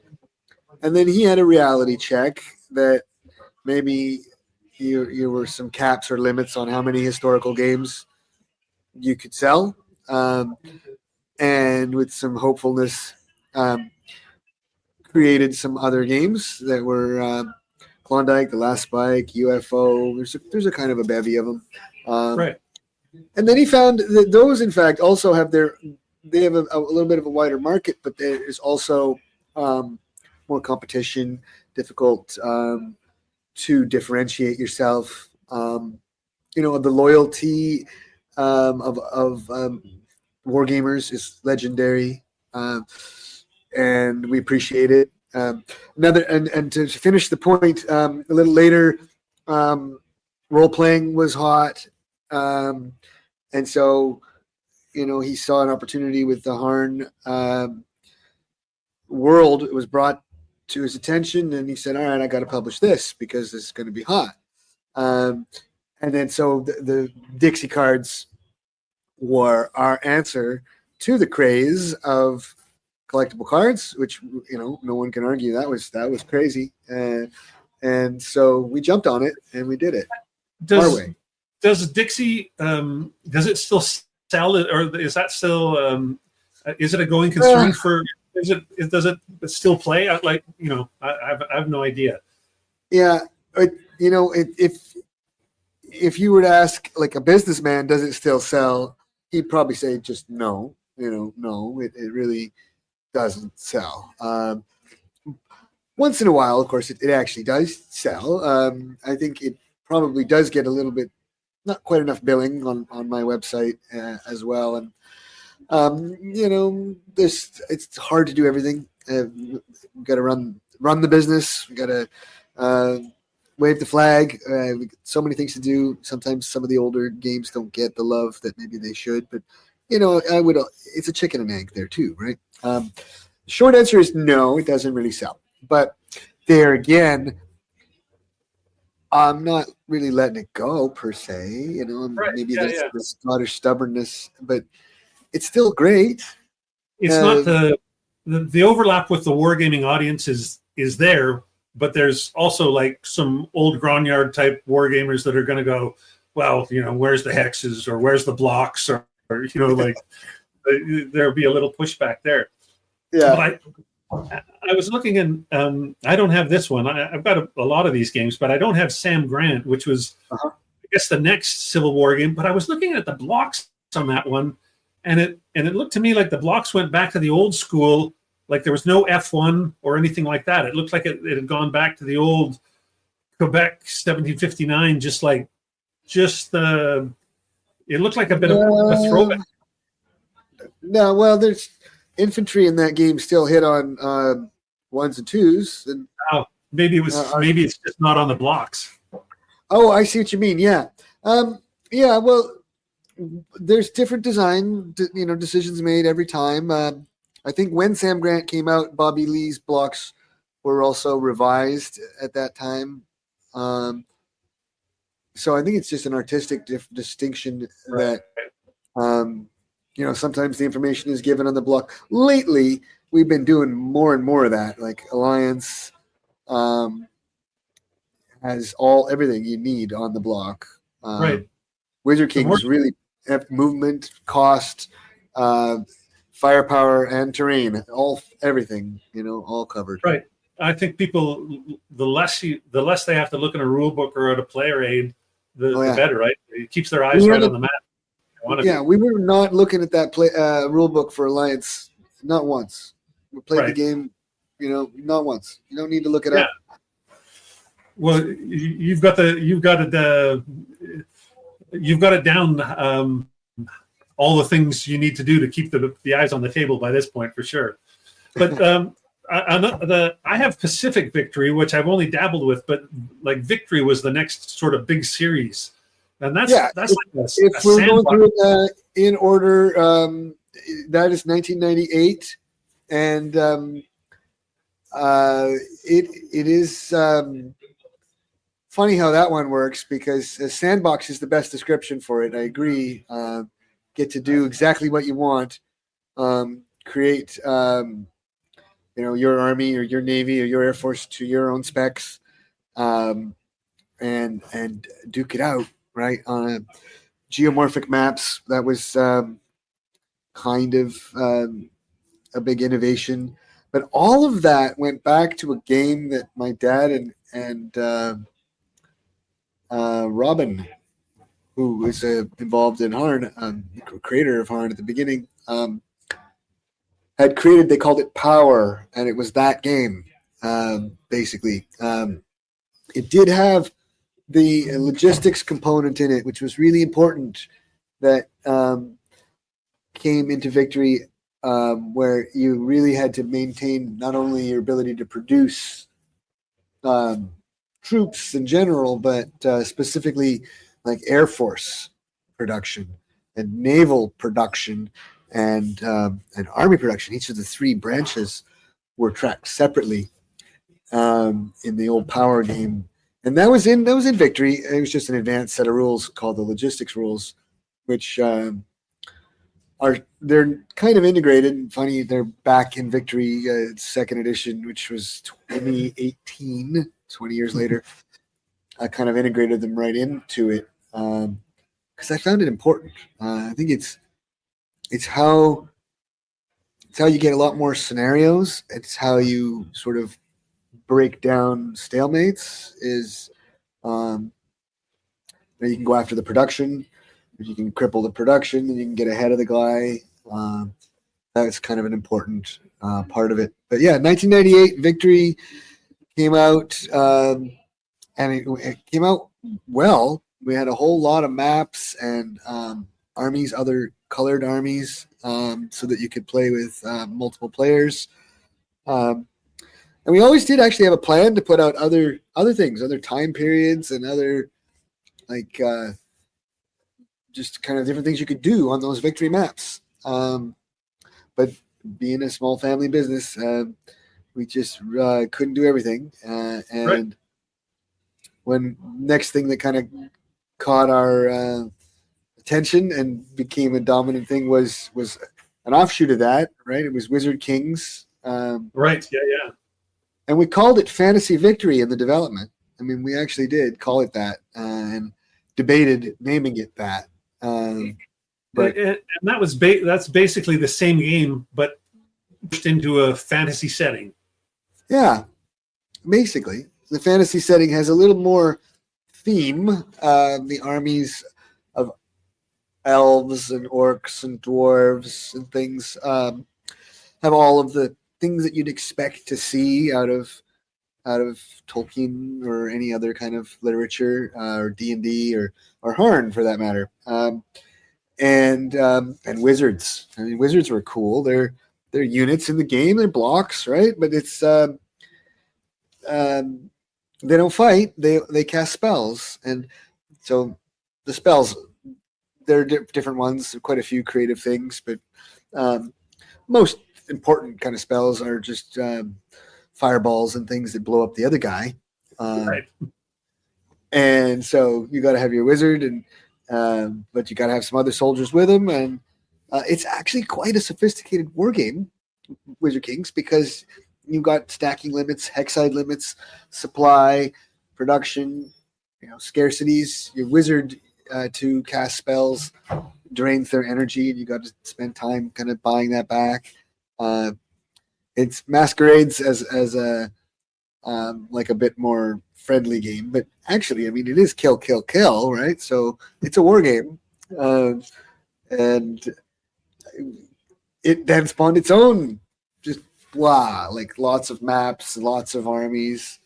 then he had a reality check that maybe you were some caps or limits on how many historical games you could sell, and with some hopefulness, created some other games that were Klondike, The Last Spike, UFO. There's a kind of a bevy of them, Right. and then he found that those, in fact, also have a little bit of a wider market, but there is also more competition, difficult to differentiate yourself. The loyalty of wargamers is legendary, and we appreciate it. And to finish the point, a little later, role playing was hot, and so he saw an opportunity with the Harn world. It was brought to his attention, and he said, "All right, I got to publish this because this is going to be hot." And then so the Dixie cards were our answer to the craze of collectible cards, which no one can argue that was crazy, and so we jumped on it and we did it our way. Does Dixie does it still sell it, or is that still is it a going concern for? Does it still play? I have no idea. Yeah, if you were to ask like a businessman, does it still sell? He'd probably say just no. No, it really doesn't sell. Once in a while, of course, it actually does sell. I think it probably does get a little bit, not quite enough billing on my website as well. And it's hard to do everything. We've got to run the business. We got to wave the flag. We got so many things to do. Sometimes some of the older games don't get the love that maybe they should, but it's a chicken and egg there too, right? Short answer is no, it doesn't really sell. But there again, I'm not really letting it go per se. Right. Maybe that's the Scottish stubbornness, but it's still great. It's not the overlap with the wargaming audience is there, but there's also like some old grognard type wargamers that are going to go, well, where's the hexes or where's the blocks or like there'll be a little pushback there. Yeah. But I was looking and I don't have this one. I've got a lot of these games, but I don't have Sam Grant, which was I guess the next Civil War game. But I was looking at the blocks on that one, and it looked to me like the blocks went back to the old school. Like there was no F1 or anything like that. It looked like it had gone back to the old Quebec 1759, it looked like a bit of a throwback. No, well, there's infantry in that game still hit on ones and twos. And maybe it's just not on the blocks. Oh, I see what you mean. Yeah. Yeah, well, there's different design, decisions made every time. I think when Sam Grant came out, Bobby Lee's blocks were also revised at that time. So I think it's just an artistic distinction that, sometimes the information is given on the block. Lately, we've been doing more and more of that. Like Alliance has everything you need on the block. Right. Wizard Kings really have movement, cost, firepower, and terrain. Everything, all covered. Right. I think people, the less they have to look in a rule book or at a player aid, the better, right? It keeps their eyes right on the map. We were not looking at that rule book for Alliance, not once. We played the game, not once. You don't need to look it Yeah. up. Well, you've got it down. All the things you need to do to keep the eyes on the table by this point, for sure. But I have Pacific Victory, which I've only dabbled with, but like Victory was the next sort of big series, and that's like if we're going through it in order, that is 1998, and it is funny how that one works, because sandbox is the best description for it. I agree. Get to do exactly what you want. Create your army or your navy or your air force to your own specs, and duke it out, right, on geomorphic maps. That was kind of a big innovation, but all of that went back to a game that my dad and Robin, who was involved in Harn, creator of Harn at the beginning, had created. They called it Power, and it was that game, basically. It did have the logistics component in it, which was really important, that came into Victory, where you really had to maintain not only your ability to produce troops in general, but specifically like Air Force production and naval production and army production. Each of the three branches were tracked separately in the old Power game, and that was in Victory. It was just an advanced set of rules called the logistics rules, which they're kind of integrated and funny. They're back in Victory second edition, which was 2018, 20 years later. I kind of integrated them right into it because I found it important. I think it's how you get a lot more scenarios. It's how you sort of break down stalemates. Is you can go after the production, you can cripple the production, and you can get ahead of the guy. That's kind of an important part of it. But yeah, 1998 Victory came out, and it came out well. We had a whole lot of maps and armies, other colored armies, so that you could play with multiple players. And we always did actually have a plan to put out other things, other time periods, and other just kind of different things you could do on those Victory maps. But being a small family business, we just couldn't do everything. And right. When next thing that kind of caught our attention and became a dominant thing was an offshoot of that, right? It was Wizard Kings. Right. Yeah. And we called it Fantasy Victory in the development. I mean, we actually did call it that and debated naming it that. But and that was that's basically the same game, but pushed into a fantasy setting. Yeah, basically, the fantasy setting has a little more theme. The armies of elves and orcs and dwarves and things have all of the things that you'd expect to see out of Tolkien or any other kind of literature, or D&D or Harn for that matter. And wizards. I mean, wizards were cool. They're units in the game. They're blocks, right? But it's they don't fight. They cast spells, and so the spells, there are different ones. Quite a few creative things, but most important kind of spells are just fireballs and things that blow up the other guy. Right. And so you got to have your wizard, and but you got to have some other soldiers with him, and it's actually quite a sophisticated war game, Wizard Kings, because you got stacking limits, hexide limits, supply, production, scarcities. Your wizard to cast spells drains their energy, and you got to spend time kind of buying that back. It's masquerades as a like a bit more friendly game, but actually, I mean, it is kill, right? So it's a war game, and it then spawned its own just blah, like lots of maps, lots of armies,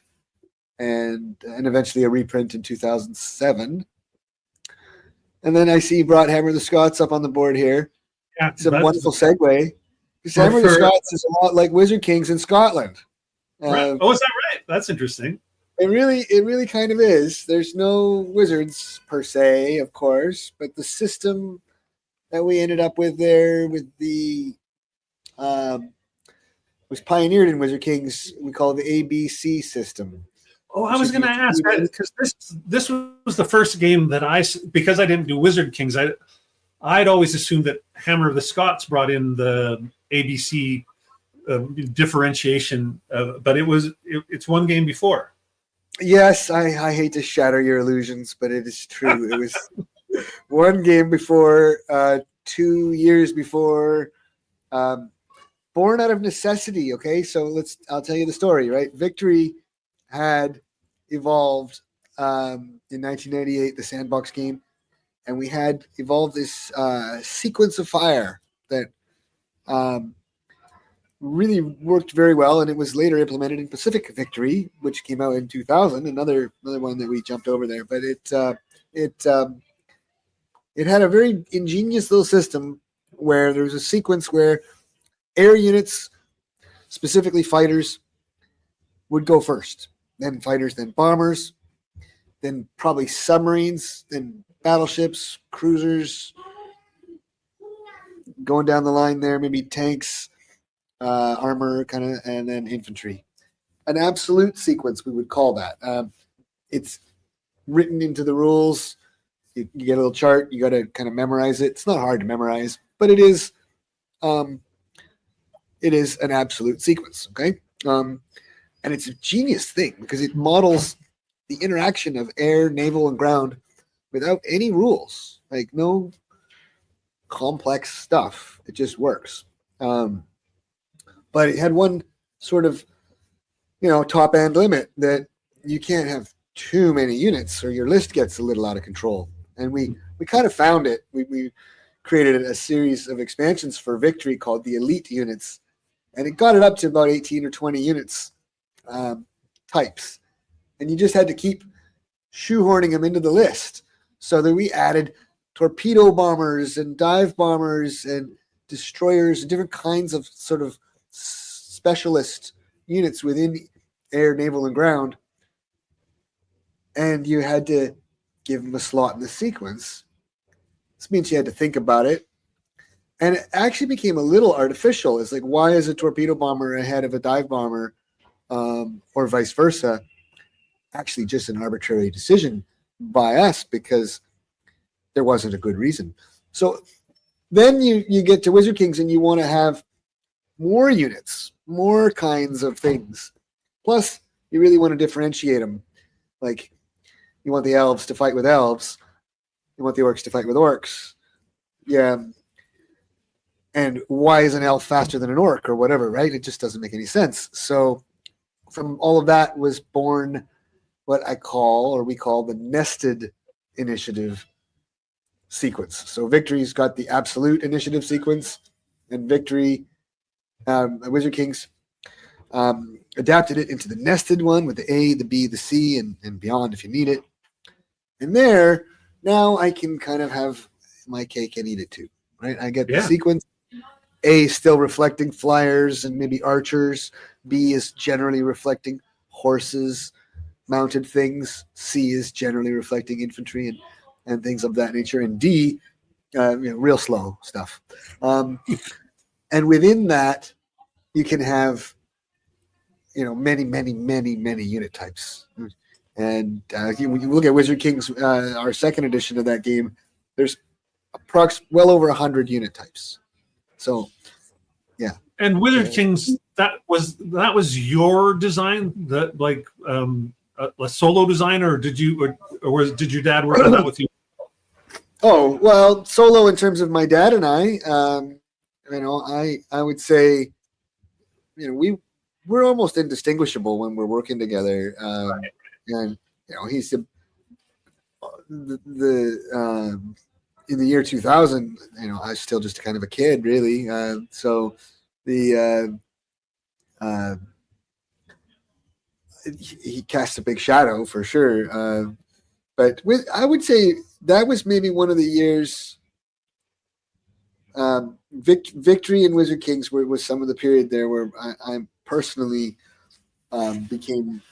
and eventually a reprint in 2007. And then I see you brought Hammer of the Scots up on the board here. Yeah, It's a that's wonderful segue. Because for, Hammer of the for Scots is a lot like Wizard Kings in Scotland. right. Oh, is that right? That's interesting. It really kind of is. There's no wizards per se, of course, but the system that we ended up with there with the was pioneered in Wizard Kings. We call it the ABC system. Oh, I was going to ask because this was the first game that because I didn't do Wizard Kings, I'd always assumed that Hammer of the Scots brought in the ABC differentiation, but it's one game before. Yes, I hate to shatter your illusions, but it is true. It was one game before, 2 years before, born out of necessity. Okay, so I'll tell you the story. Right, Victory had evolved in 1998, the sandbox game, and we had evolved this sequence of fire that really worked very well, and it was later implemented in Pacific Victory, which came out in 2000. Another one that we jumped over there, but it had a very ingenious little system where there was a sequence where air units, specifically fighters, would go first, then fighters, then bombers, then probably submarines, then battleships, cruisers, going down the line there, maybe tanks, armor, kind of, and then infantry. An absolute sequence, we would call that. It's written into the rules. You get a little chart. You got to kind of memorize it. It's not hard to memorize, but it is an absolute sequence. Okay, and it's a genius thing because it models the interaction of air, naval, and ground without any rules. Like no complex stuff. It just works. But it had one sort of, top end limit that you can't have too many units or your list gets a little out of control. And we kind of found it. We created a series of expansions for Victory called the Elite Units, and it got it up to about 18 or 20 units types. And you just had to keep shoehorning them into the list. So that we added torpedo bombers and dive bombers and destroyers and different kinds of sort of specialist units within air, naval, and ground. And you had to give them a slot in the sequence. This means you had to think about it. And it actually became a little artificial. It's like, why is a torpedo bomber ahead of a dive bomber or vice versa? Actually just an arbitrary decision by us because there wasn't a good reason. So then you get to Wizard Kings and you want to have more units, more kinds of things. Plus, you really want to differentiate them. Like, you want the elves to fight with elves. You want the orcs to fight with orcs. Yeah. And why is an elf faster than an orc or whatever, right? It just doesn't make any sense. So from all of that was born what we call the nested initiative sequence. So Victory's got the absolute initiative sequence, and Wizard Kings adapted it into the nested one with the A, the B, the C, and beyond if you need it. And there, now I can kind of have my cake and eat it too, right? I get the sequence. A still reflecting flyers and maybe archers. B is generally reflecting horses, mounted things. C is generally reflecting infantry and things of that nature. And D, real slow stuff. And within that, you can have, many, many, many, many unit types. And when you look at Wizard Kings, our second edition of that game, there's well over 100 unit types. So, yeah. And Wizard Kings, that was your design, a solo design, or did your dad work on that with you? Oh, well, solo in terms of my dad and I. I would say, we're almost indistinguishable when we're working together. Right. And he's in the year 2000, I was still just kind of a kid, really. So the he cast a big shadow for sure. But I would say that was maybe one of the years. Victory and Wizard Kings was some of the period there where I personally became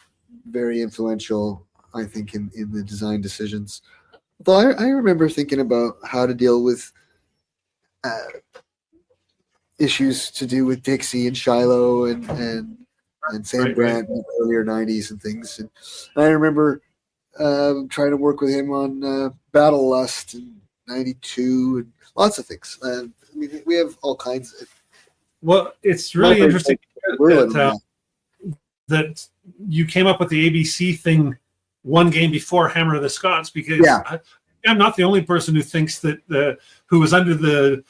very influential, I think, in the design decisions. Although I remember thinking about how to deal with issues to do with Dixie and Shiloh and Sam Grant in the earlier 90s and things. And I remember trying to work with him on Battle Lust in 92 and lots of things. I mean, we have all kinds of. Well, it's really interesting that you came up with the ABC thing one game before Hammer of the Scots, because I'm not the only person who thinks that who was under the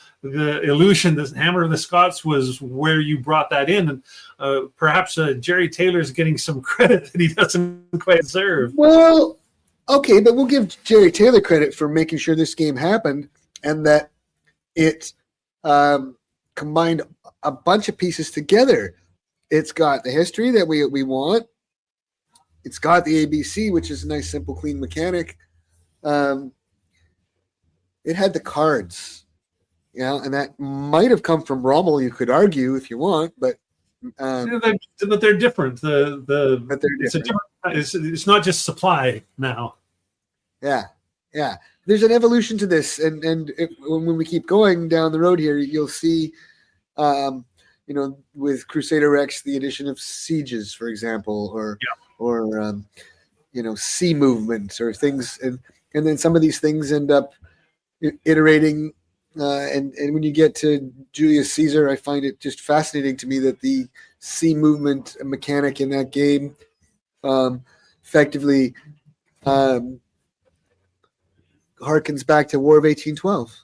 illusion that Hammer of the Scots was where you brought that in, and perhaps Jerry Taylor's getting some credit that he doesn't quite deserve. Well, okay, but we'll give Jerry Taylor credit for making sure this game happened and that it combined a bunch of pieces together. It's got the history that we want. It's got the ABC, which is a nice, simple, clean mechanic. It had the cards, and that might have come from Rommel. You could argue if you want, but but they're different. But they're different. It's not just supply now. Yeah. There's an evolution to this, and when we keep going down the road here, you'll see, with Crusader Rex, the addition of sieges, for example, or sea movements or things, and then some of these things end up iterating. And when you get to Julius Caesar, I find it just fascinating to me that the sea movement mechanic in that game effectively harkens back to War of 1812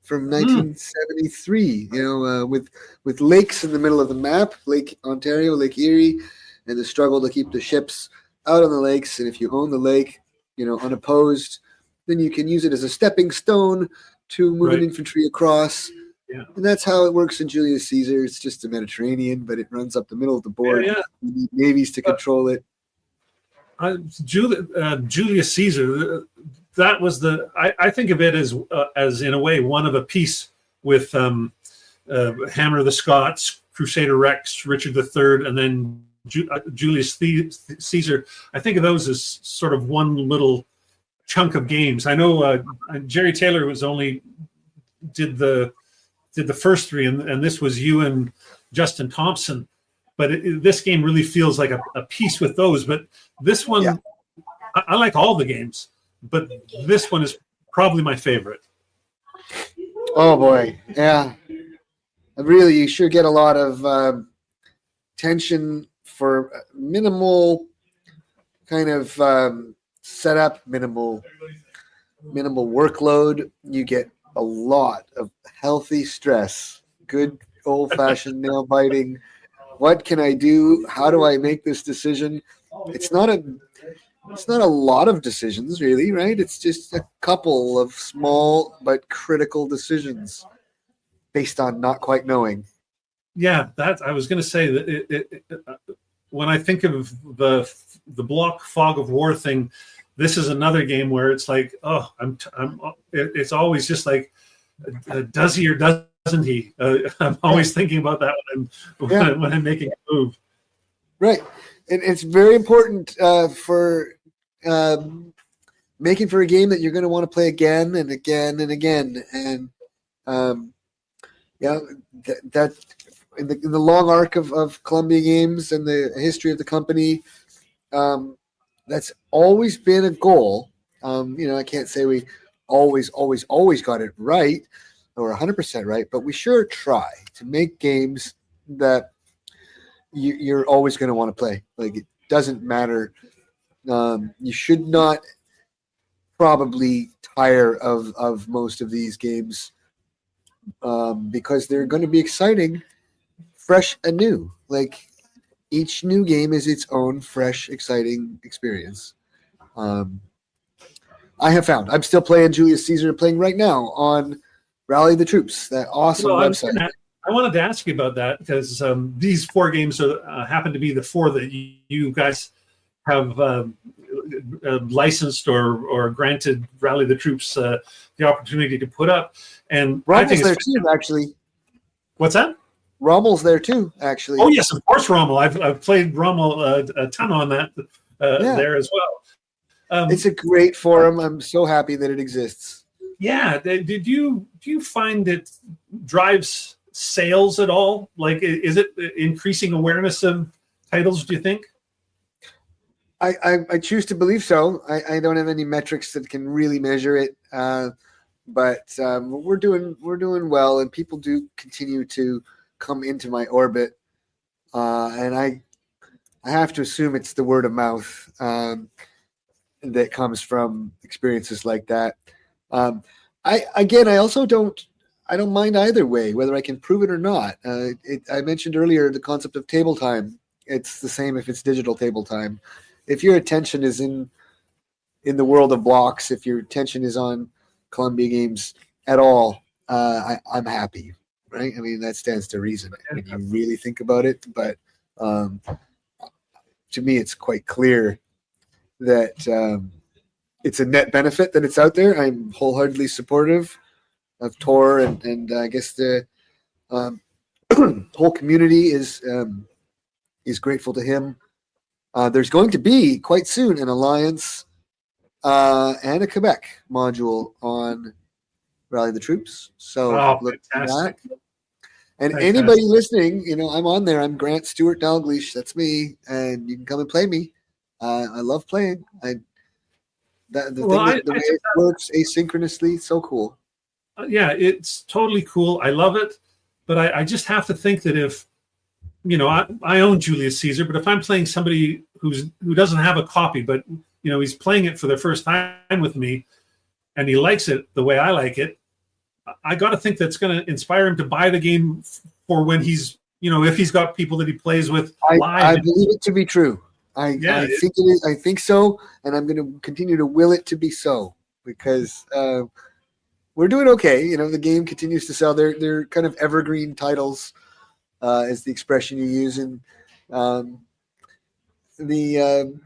from 1973. With lakes in the middle of the map, Lake Ontario, Lake Erie, and the struggle to keep the ships out on the lakes. And if you own the lake, unopposed, then you can use it as a stepping stone to move an infantry across. Yeah. And that's how it works in Julius Caesar. It's just the Mediterranean, but it runs up the middle of the board. Yeah. You need navies to control it. Julius Caesar, that was I think of it as in a way one of a piece with Hammer of the Scots, Crusader Rex, Richard III, and then Julius Caesar. I think of those as sort of one little chunk of games. I know Jerry Taylor did the first three, and this was you and Justin Thompson. But this game really feels like a piece with those. But this one, I like all the games, but this one is probably my favorite. Oh boy, yeah. Really, you sure get a lot of tension for minimal kind of setup, minimal workload. You get a lot of healthy stress, good old-fashioned nail biting. What can I do? How do I make this decision? It's not a lot of decisions, really, right? It's just a couple of small but critical decisions based on not quite knowing. Yeah, that I was going to say that when I think of the block fog of war thing, this is another game where it's like, it's always just like, does he or doesn't he? I'm always thinking about that when I'm making a move. Right, and it's very important for making for a game that you're going to want to play again and again and again. And that in the long arc of Columbia Games and the history of the company, that's always been a goal. I can't say we always got it right or 100% right, but we sure try to make games that you're always going to want to play. Like, it doesn't matter. You should not probably tire of most of these games because they're going to be exciting, fresh and new. Like, each new game is its own fresh, exciting experience. I have found I'm still playing Julius Caesar, playing right now on Rally the Troops, that awesome website. I wanted to ask you about that because these 4 games happen to be the 4 that you guys have licensed or granted Rally the Troops the opportunity to put up. And Rommel's I think there it's too, actually. What's that? Rommel's there too, actually. Oh yes, of course, Rommel. I've played Rommel a ton on that there as well. It's a great forum. I'm so happy that it exists. Yeah. Do you find it drives sales at all? Like, is it increasing awareness of titles, do you think? I choose to believe so. I don't have any metrics that can really measure it, but we're doing well, and people do continue to come into my orbit, and I have to assume it's the word of mouth that comes from experiences like that. I also don't mind either way, whether I can prove it or not. I mentioned earlier the concept of table time. It's the same if it's digital table time. If your attention is in the world of blocks, if your attention is on Columbia games at all, I'm happy, right? I mean, that stands to reason when you really think about it. But to me, it's quite clear that it's a net benefit that it's out there. I'm wholeheartedly supportive of Tor, and I guess the whole community is grateful to him. There's going to be quite soon an Alliance and a Quebec module on Rally the Troops. So look at that. And anybody listening, I'm on there. I'm Grant Stewart Dalgliesh. That's me, and you can come and play me. I love playing. The way it works asynchronously, so cool. Yeah, it's totally cool. I love it, but I just have to think that if I own Julius Caesar, but if I'm playing somebody who doesn't have a copy, but he's playing it for the first time with me, and he likes it the way I like it, I got to think that's going to inspire him to buy the game for when he's, if he's got people that he plays with live. I believe it to be true. I think it is. I think so, and I'm going to continue to will it to be so because we're doing okay. The game continues to sell. They're kind of evergreen titles. Is the expression you use, and the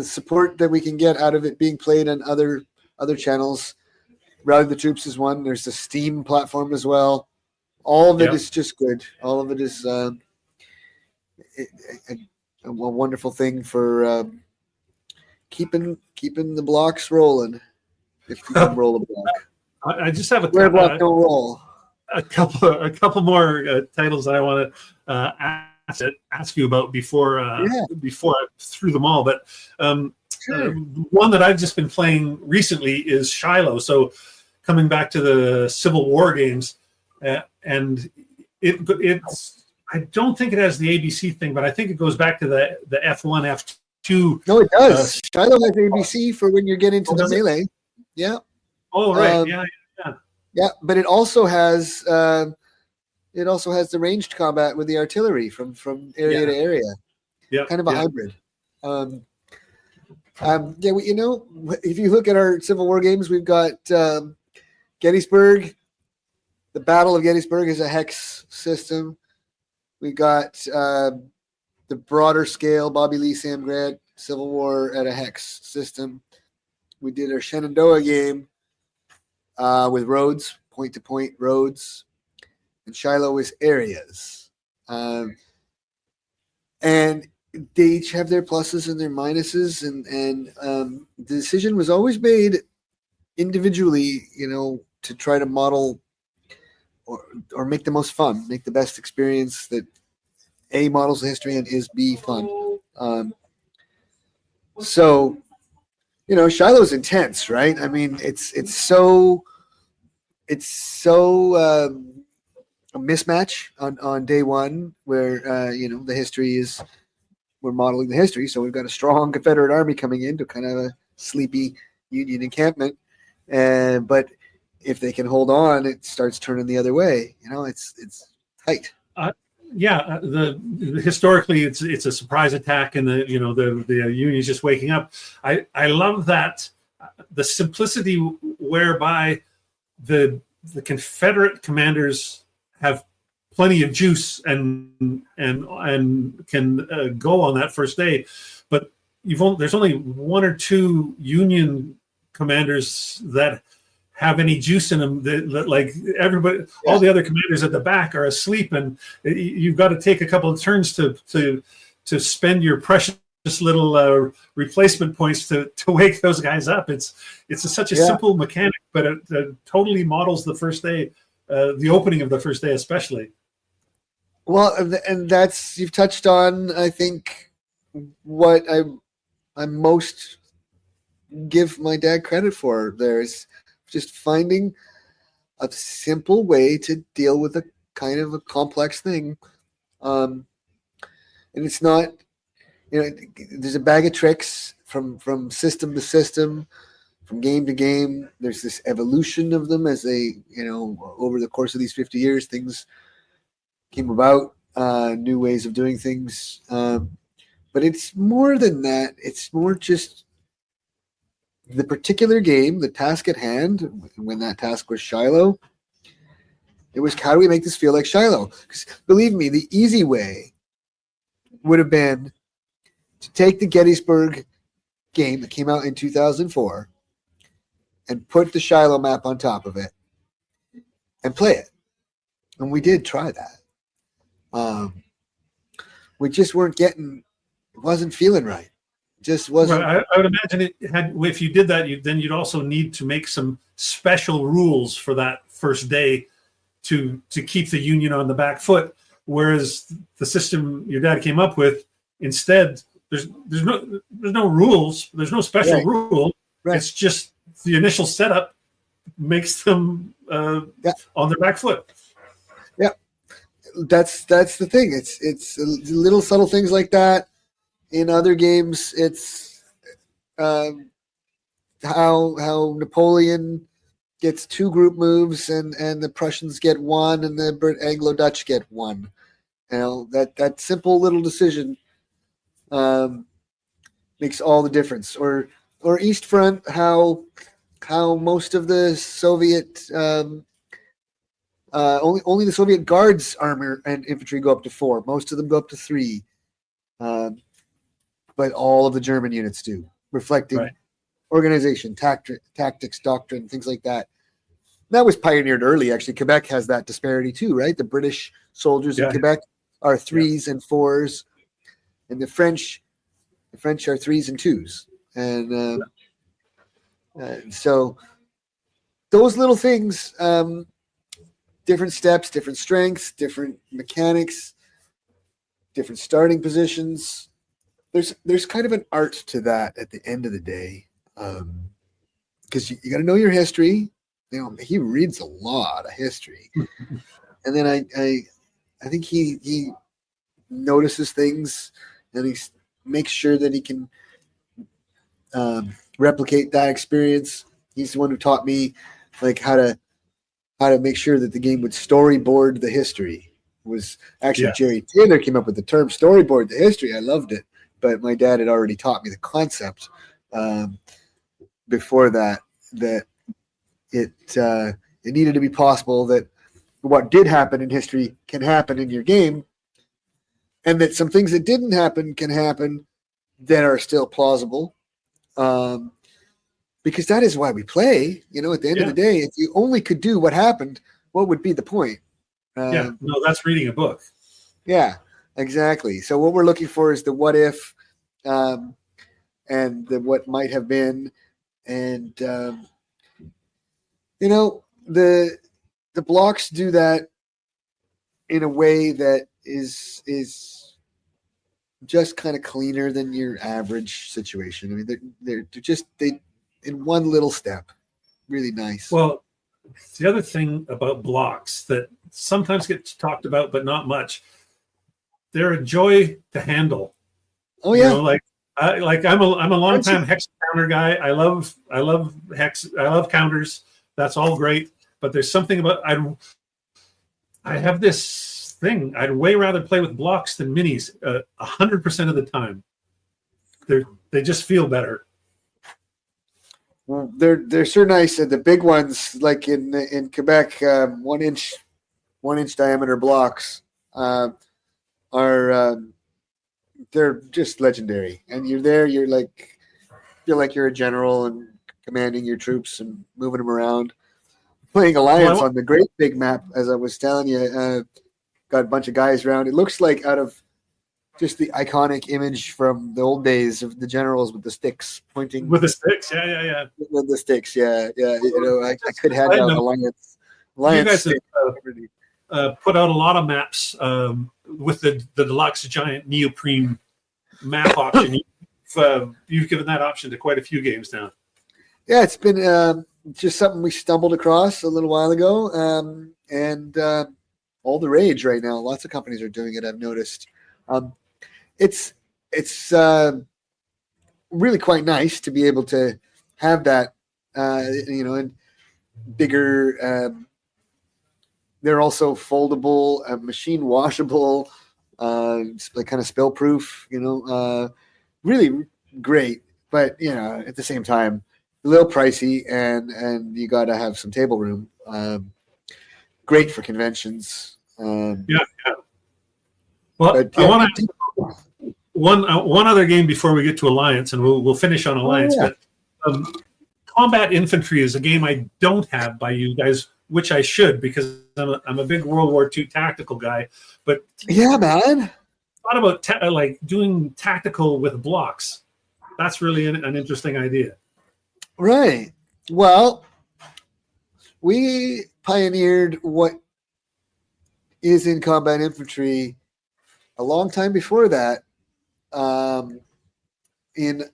support that we can get out of it being played on other channels. Rally the Troops is one. There's the Steam platform as well. All of it is just good. All of it is a wonderful thing for keeping the blocks rolling. If you can roll a block, I just have where block don't roll. A couple more titles that I want to ask you about before I threw them all. But one that I've just been playing recently is Shiloh. So coming back to the Civil War games, and it's I don't think it has the ABC thing, but I think it goes back to the F1, F2. No, it does. Shiloh has ABC for when you get into the melee. It? Yeah. Oh right. Yeah, but it also has the ranged combat with the artillery from area to area. Yeah, kind of a hybrid. If you look at our Civil War games, we've got Gettysburg. The Battle of Gettysburg is a hex system. We got the broader scale Bobby Lee, Sam Grant Civil War at a hex system. We did our Shenandoah game. With roads, point-to-point roads, and Shiloh is areas. And they each have their pluses and their minuses, and the decision was always made individually, to try to model or make the most fun, make the best experience that A, models the history, and is B, fun. So Shiloh's intense, right? I mean, it's so a mismatch on day one where the history is we're modeling the history, so we've got a strong Confederate army coming into kind of a sleepy Union encampment, but if they can hold on, it starts turning the other way. It's tight. Historically it's a surprise attack, and the Union's just waking up. I love that the simplicity whereby the Confederate commanders have plenty of juice and can go on that first day, but there's only one or two Union commanders that have any juice in them. That like everybody, all the other commanders at the back are asleep, and you've got to take a couple of turns to spend your precious little replacement points to wake those guys up. It's such a simple mechanic, but it totally models the first day, the opening of the first day especially. Well, and that's, you've touched on, I think, what I most give my dad credit for. There's just finding a simple way to deal with a kind of a complex thing. And it's not, there's a bag of tricks from system to system, from game to game. There's this evolution of them as they, over the course of these 50 years, things came about, new ways of doing things. But it's more than that. It's more just the particular game, the task at hand. When that task was Shiloh, it was, how do we make this feel like Shiloh? Because believe me, the easy way would have been to take the Gettysburg game that came out in 2004 and put the Shiloh map on top of it and play it. And we did try that. We just weren't getting, it wasn't feeling right. It just wasn't. Right. I would imagine if you did that, then you'd also need to make some special rules for that first day to keep the Union on the back foot. Whereas the system your dad came up with, instead, there's no rules. There's no special rule. Right. It's just the initial setup makes them on their back foot. Yeah. That's the thing. It's little subtle things like that. In other games, it's how Napoleon gets 2 group moves and the Prussians get 1 and the Anglo-Dutch get 1. That simple little decision makes all the difference. Or East Front, how most of the Soviet only the Soviet Guards armor and infantry go up to 4. Most of them go up to 3. But all of the German units do, reflecting organization, tactics, doctrine, things like that. That was pioneered early, actually. Quebec has that disparity too, right? The British soldiers in Quebec are 3s and 4s, and the French are 3s and 2s. And so those little things, different steps, different strengths, different mechanics, different starting positions. There's kind of an art to that at the end of the day, because you got to know your history. He reads a lot of history, and then I think he notices things, and he makes sure that he can replicate that experience. He's the one who taught me like how to make sure that the game would storyboard the history. It was actually Jerry Taylor came up with the term storyboard the history. I loved it. But my dad had already taught me the concept before that it needed to be possible that what did happen in history can happen in your game, and that some things that didn't happen can happen that are still plausible, because that is why we play. At the end of the day, if you only could do what happened, what would be the point? No, that's reading a book. Yeah. Exactly. So what we're looking for is the what if, and the what might have been, and the blocks do that in a way that is just kind of cleaner than your average situation. I mean, they're just in one little step, really nice. Well, the other thing about blocks that sometimes gets talked about but not much. They're a joy to handle. Oh yeah, I'm a long time hex counter guy. I love hex. I love counters. That's all great. But there's something about I have this thing. I'd way rather play with blocks than minis 100% of the time. They just feel better. Well, they're so nice, and the big ones like in Quebec, 1 inch 1-inch diameter blocks are they're just legendary. And you're there, you're like feel like you're a general and commanding your troops and moving them around. Playing Alliance on the great big map, as I was telling you, got a bunch of guys around. It looks like out of just the iconic image from the old days of the generals with the sticks pointing. With the sticks, yeah. With the sticks, yeah. You know, I could hand out Alliance. You guys have put out a lot of maps with the deluxe giant neoprene map option. You've given that option to quite a few games now. Yeah, it's been just something we stumbled across a little while ago, and all the rage right now. Lots of companies are doing it, I've noticed. It's really quite nice to be able to have that, and bigger. They're also foldable, machine washable, like kind of spill proof. Really great, but at the same time, a little pricey, and you got to have some table room. Great for conventions. Yeah. Well, I want to one other game before we get to Alliance, and we'll finish on Alliance. But Combat Infantry is a game I don't have by you guys, which I should, because I'm a big World War II tactical guy. But yeah, man, thought about doing tactical with blocks. That's really an interesting idea. Right. Well, we pioneered what is in Combat Infantry a long time before that, in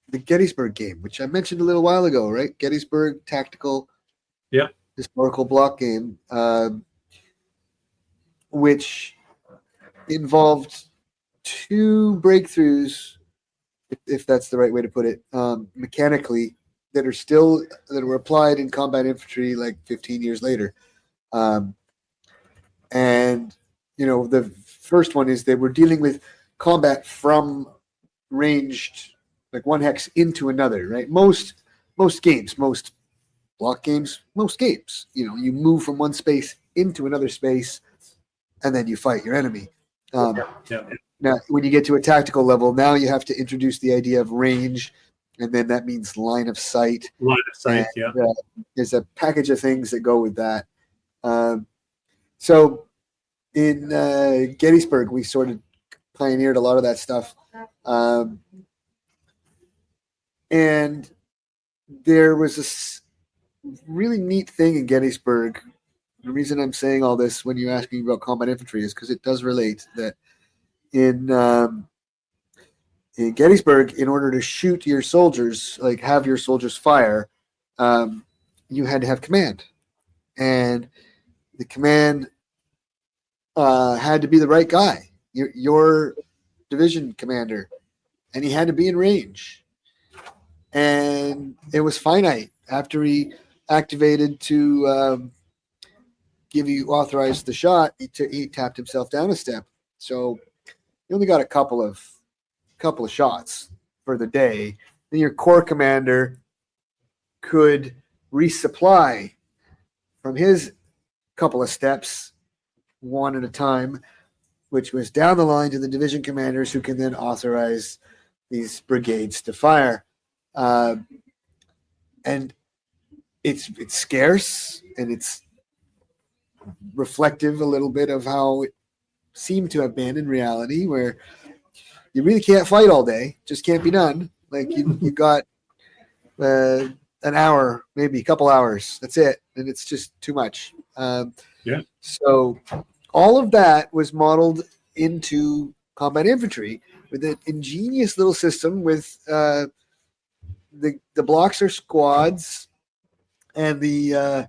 the Gettysburg game, which I mentioned a little while ago, right? Gettysburg tactical, historical block game, which involved two breakthroughs, if that's the right way to put it, mechanically, that were applied in Combat Infantry like 15 years later. And the first one is they were dealing with combat from ranged, like one hex into another, right? Most games, most block games, most games, you move from one space into another space, and then you fight your enemy. Now, when you get to a tactical level, now you have to introduce the idea of range, and then that means line of sight. There's a package of things that go with that. So in Gettysburg, we sort of pioneered a lot of that stuff. And there was this really neat thing in Gettysburg. The reason I'm saying all this when you ask me about Combat Infantry is because it does relate that in Gettysburg, in order to shoot your soldiers, like have your soldiers fire, you had to have command. And the command had to be the right guy, your division commander, and he had to be in range. And it was finite. After he activated to give you authorized the shot, he tapped himself down a step. So you only got a couple of shots for the day. Then your corps commander could resupply from his couple of steps, one at a time, which was down the line to the division commanders, who can then authorize these brigades to fire. And it's scarce, and it's reflective a little bit of how it seemed to have been in reality, where you really can't fight all day. Just can't be done. Like you got an hour, maybe a couple hours. That's it, and it's just too much. So all of that was modeled into Combat Infantry with an ingenious little system with the blocks are squads, and the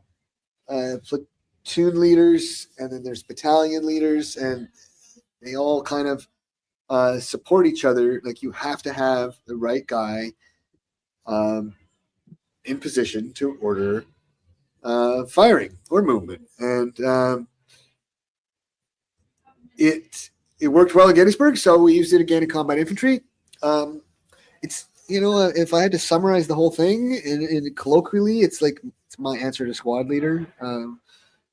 platoon leaders, and then there's battalion leaders, and they all kind of support each other. Like you have to have the right guy in position to order firing or movement, and it worked well at Gettysburg, so we used it again in Combat Infantry. It's if I had to summarize the whole thing in colloquially, it's my answer to squad leader.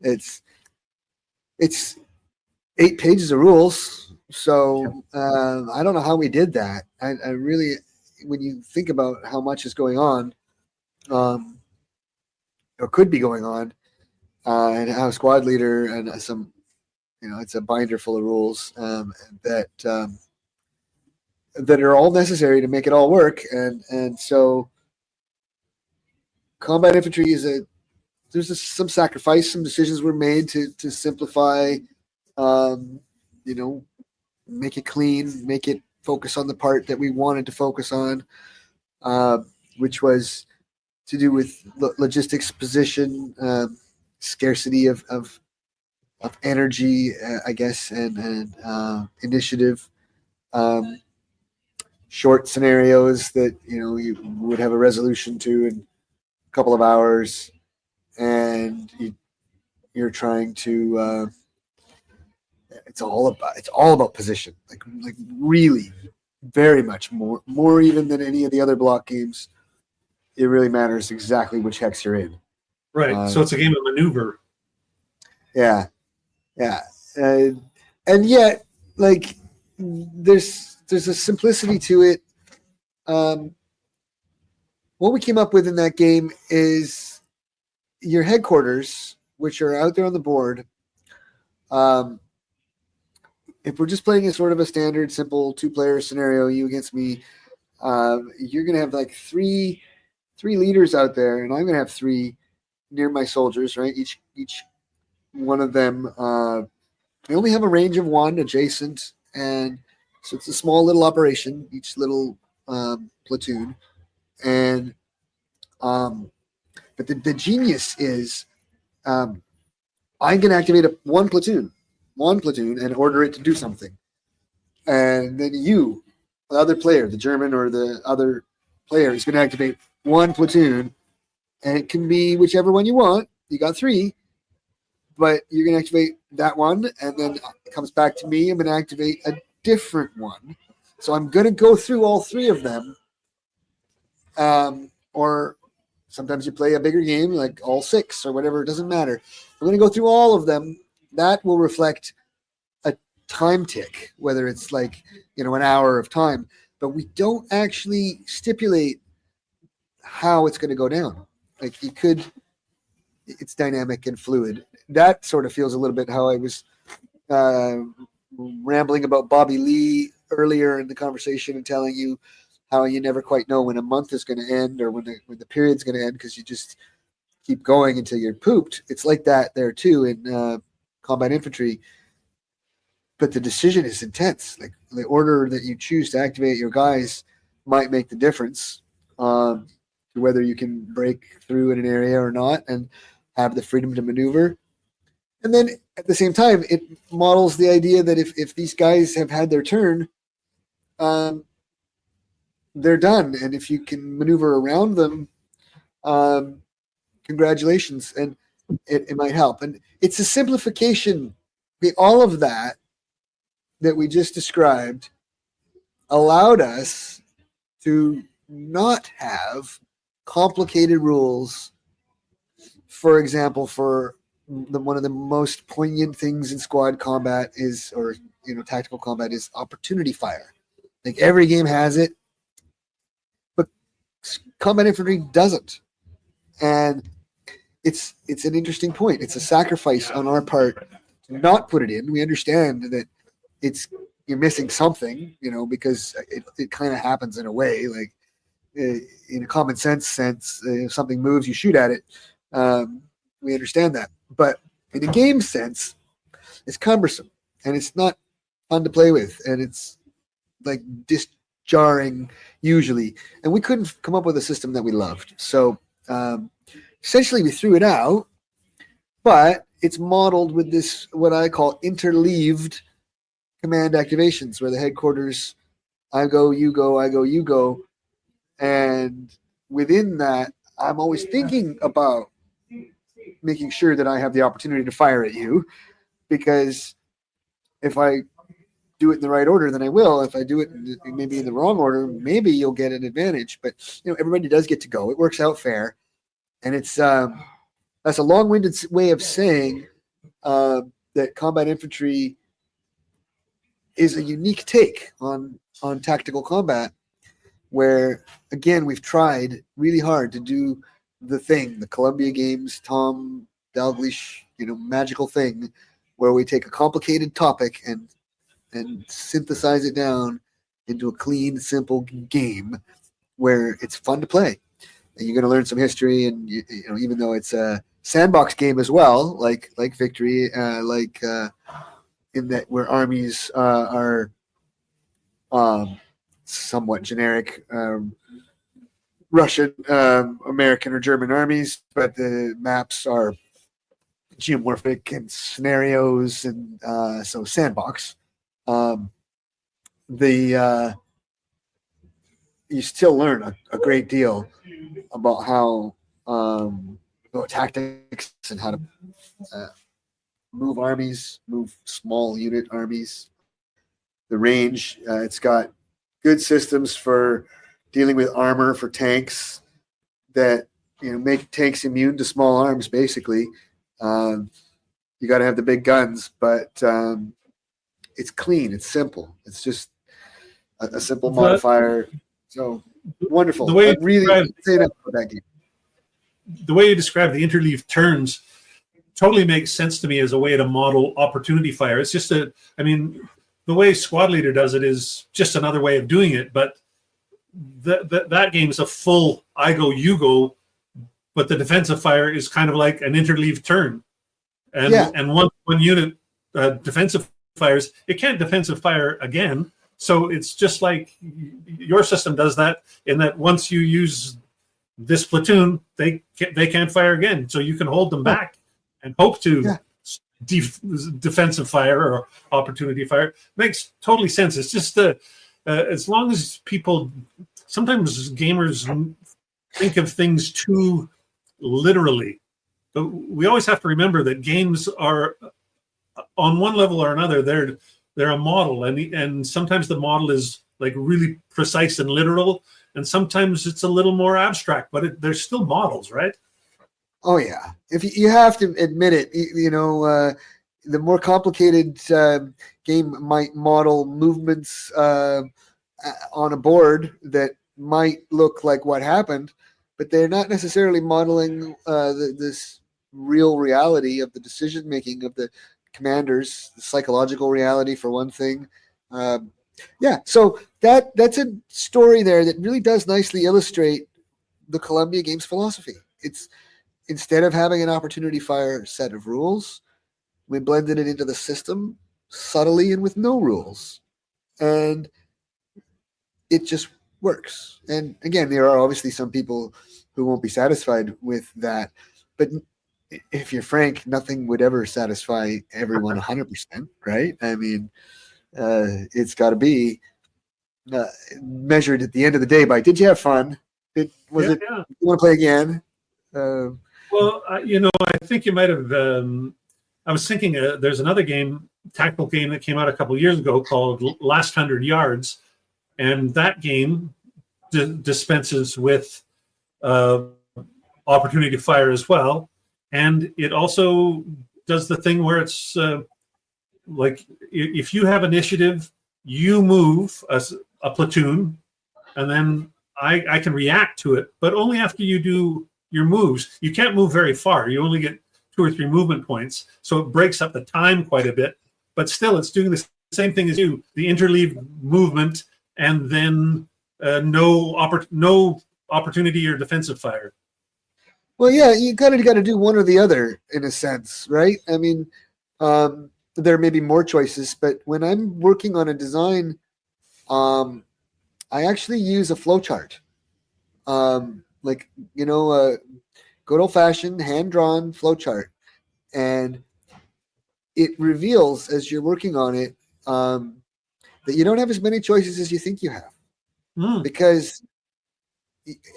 It's it's 8 pages of rules. So I don't know how we did that. I really, when you think about how much is going on, or could be going on, and how squad leader and some, it's a binder full of rules that are all necessary to make it all work. And so combat infantry there's some sacrifice, some decisions were made to simplify, make it clean, make it focus on the part that we wanted to focus on, which was to do with logistics, position, scarcity of energy, I guess, and initiative. Short scenarios that you would have a resolution to in a couple of hours, and you're trying to. It's all about position, like really, very much more even than any of the other block games. It really matters exactly which hex you're in. Right. So it's a game of maneuver. Yeah, and yet, like, there's a simplicity to it. What we came up with in that game is your headquarters, which are out there on the board. If we're just playing a sort of a standard, simple 2-player scenario, you against me, you're going to have like three leaders out there, and I'm going to have 3 near my soldiers, right? Each one of them, they only have a range of 1 adjacent, and so it's a small little operation, each little platoon. And but the genius is, I'm going to activate one platoon and order it to do something. And then the other player, the German or the other player, is going to activate one platoon, and it can be whichever one you want. You got 3, but you're going to activate that one, and then it comes back to me. I'm going to activate a different one. So I'm going to go through all 3 of them. Or sometimes you play a bigger game, like all 6 or whatever. It doesn't matter. I'm going to go through all of them. That will reflect a time tick, whether it's like, an hour of time. But we don't actually stipulate how it's going to go down. Like, it's dynamic and fluid. That sort of feels a little bit how I was rambling about Bobby Lee earlier in the conversation and telling you how you never quite know when a month is going to end or when the period's going to end, because you just keep going until you're pooped. It's like that there too in combat infantry. But the decision is intense. Like, the order that you choose to activate your guys might make the difference to whether you can break through in an area or not and have the freedom to maneuver. And then at the same time, it models the idea that if these guys have had their turn, they're done. And if you can maneuver around them, congratulations. And it might help. And it's a simplification. All of that we just described allowed us to not have complicated rules. For example, for one of the most poignant things in squad combat tactical combat is opportunity fire. Like, every game has it, but combat infantry doesn't. And it's an interesting point. It's a sacrifice on our part to not put it in. We understand that you're missing something, because it kind of happens in a way, like in a common sense, if something moves, you shoot at it. We understand that. But in a game sense, it's cumbersome and it's not fun to play with. And it's like disjarring usually. And we couldn't come up with a system that we loved. So essentially we threw it out, but it's modeled with this, what I call interleaved command activations, where the headquarters, I go, you go, I go, you go. And within that, I'm always thinking about making sure that I have the opportunity to fire at you, because if I do it in the right order, then I will. If I do it maybe in the wrong order, maybe you'll get an advantage. But everybody does get to go. It works out fair. And it's that's a long-winded way of saying that combat infantry is a unique take on tactical combat, where again we've tried really hard to do the Columbia Games, Tom Dalgliesh, magical thing, where we take a complicated topic and synthesize it down into a clean, simple game where it's fun to play. And you're going to learn some history, and even though it's a sandbox game as well, like Victory, in that where armies are somewhat generic Russian, American, or German armies, but the maps are geomorphic and scenarios, and so sandbox. You still learn a great deal about how about tactics and how to move armies, move small unit armies. The range, it's got good systems for dealing with armor for tanks that make tanks immune to small arms. Basically, you got to have the big guns, but it's clean, it's simple, it's just a simple modifier. So wonderful. The way I'm really saying about that game. The way you describe the interleaved turns totally makes sense to me as a way to model opportunity fire. It's just the way Squad Leader does it is just another way of doing it, but that game is a full I go, you go, but the defensive fire is kind of like an interleaved turn. And once one unit defensive fires, it can't defensive fire again. So it's just like your system does that, in that once you use this platoon, they can't fire again. So you can hold them back and hope to defensive fire or opportunity fire. Makes totally sense. It's just as long as people, sometimes gamers think of things too literally. But we always have to remember that games are, on one level or another, they're a model, and sometimes the model is like really precise and literal, and sometimes it's a little more abstract, but they're still models, right? Oh yeah, if you have to admit it, the more complicated game might model movements on a board that might look like what happened, but they're not necessarily modeling this real reality of the decision making of the commanders, the psychological reality for one thing. So that's a story there that really does nicely illustrate the Columbia Games philosophy. It's, instead of having an opportunity fire set of rules, we blended it into the system subtly and with no rules, and it just works. And again, there are obviously some people who won't be satisfied with that, but if you're frank, nothing would ever satisfy everyone 100%, right? I mean, it's got to be measured at the end of the day by, did you have fun? You want to play again? Well, I think you might have. I was thinking there's another tactical game that came out a couple of years ago called Last 100 Yards, and that game dispenses with opportunity fire as well. And it also does the thing where it's like if you have initiative, you move a platoon, and then I can react to it, but only after you do your moves. You can't move very far. You only get 2 or 3 movement points. So it breaks up the time quite a bit, but still it's doing the same thing as you, the interleaved movement, and then no opportunity or defensive fire. Well, yeah, you got to do one or the other in a sense, right? I mean, there may be more choices, but when I'm working on a design, I actually use a flowchart, good old-fashioned hand-drawn flowchart, and it reveals as you're working on it that you don't have as many choices as you think you have, because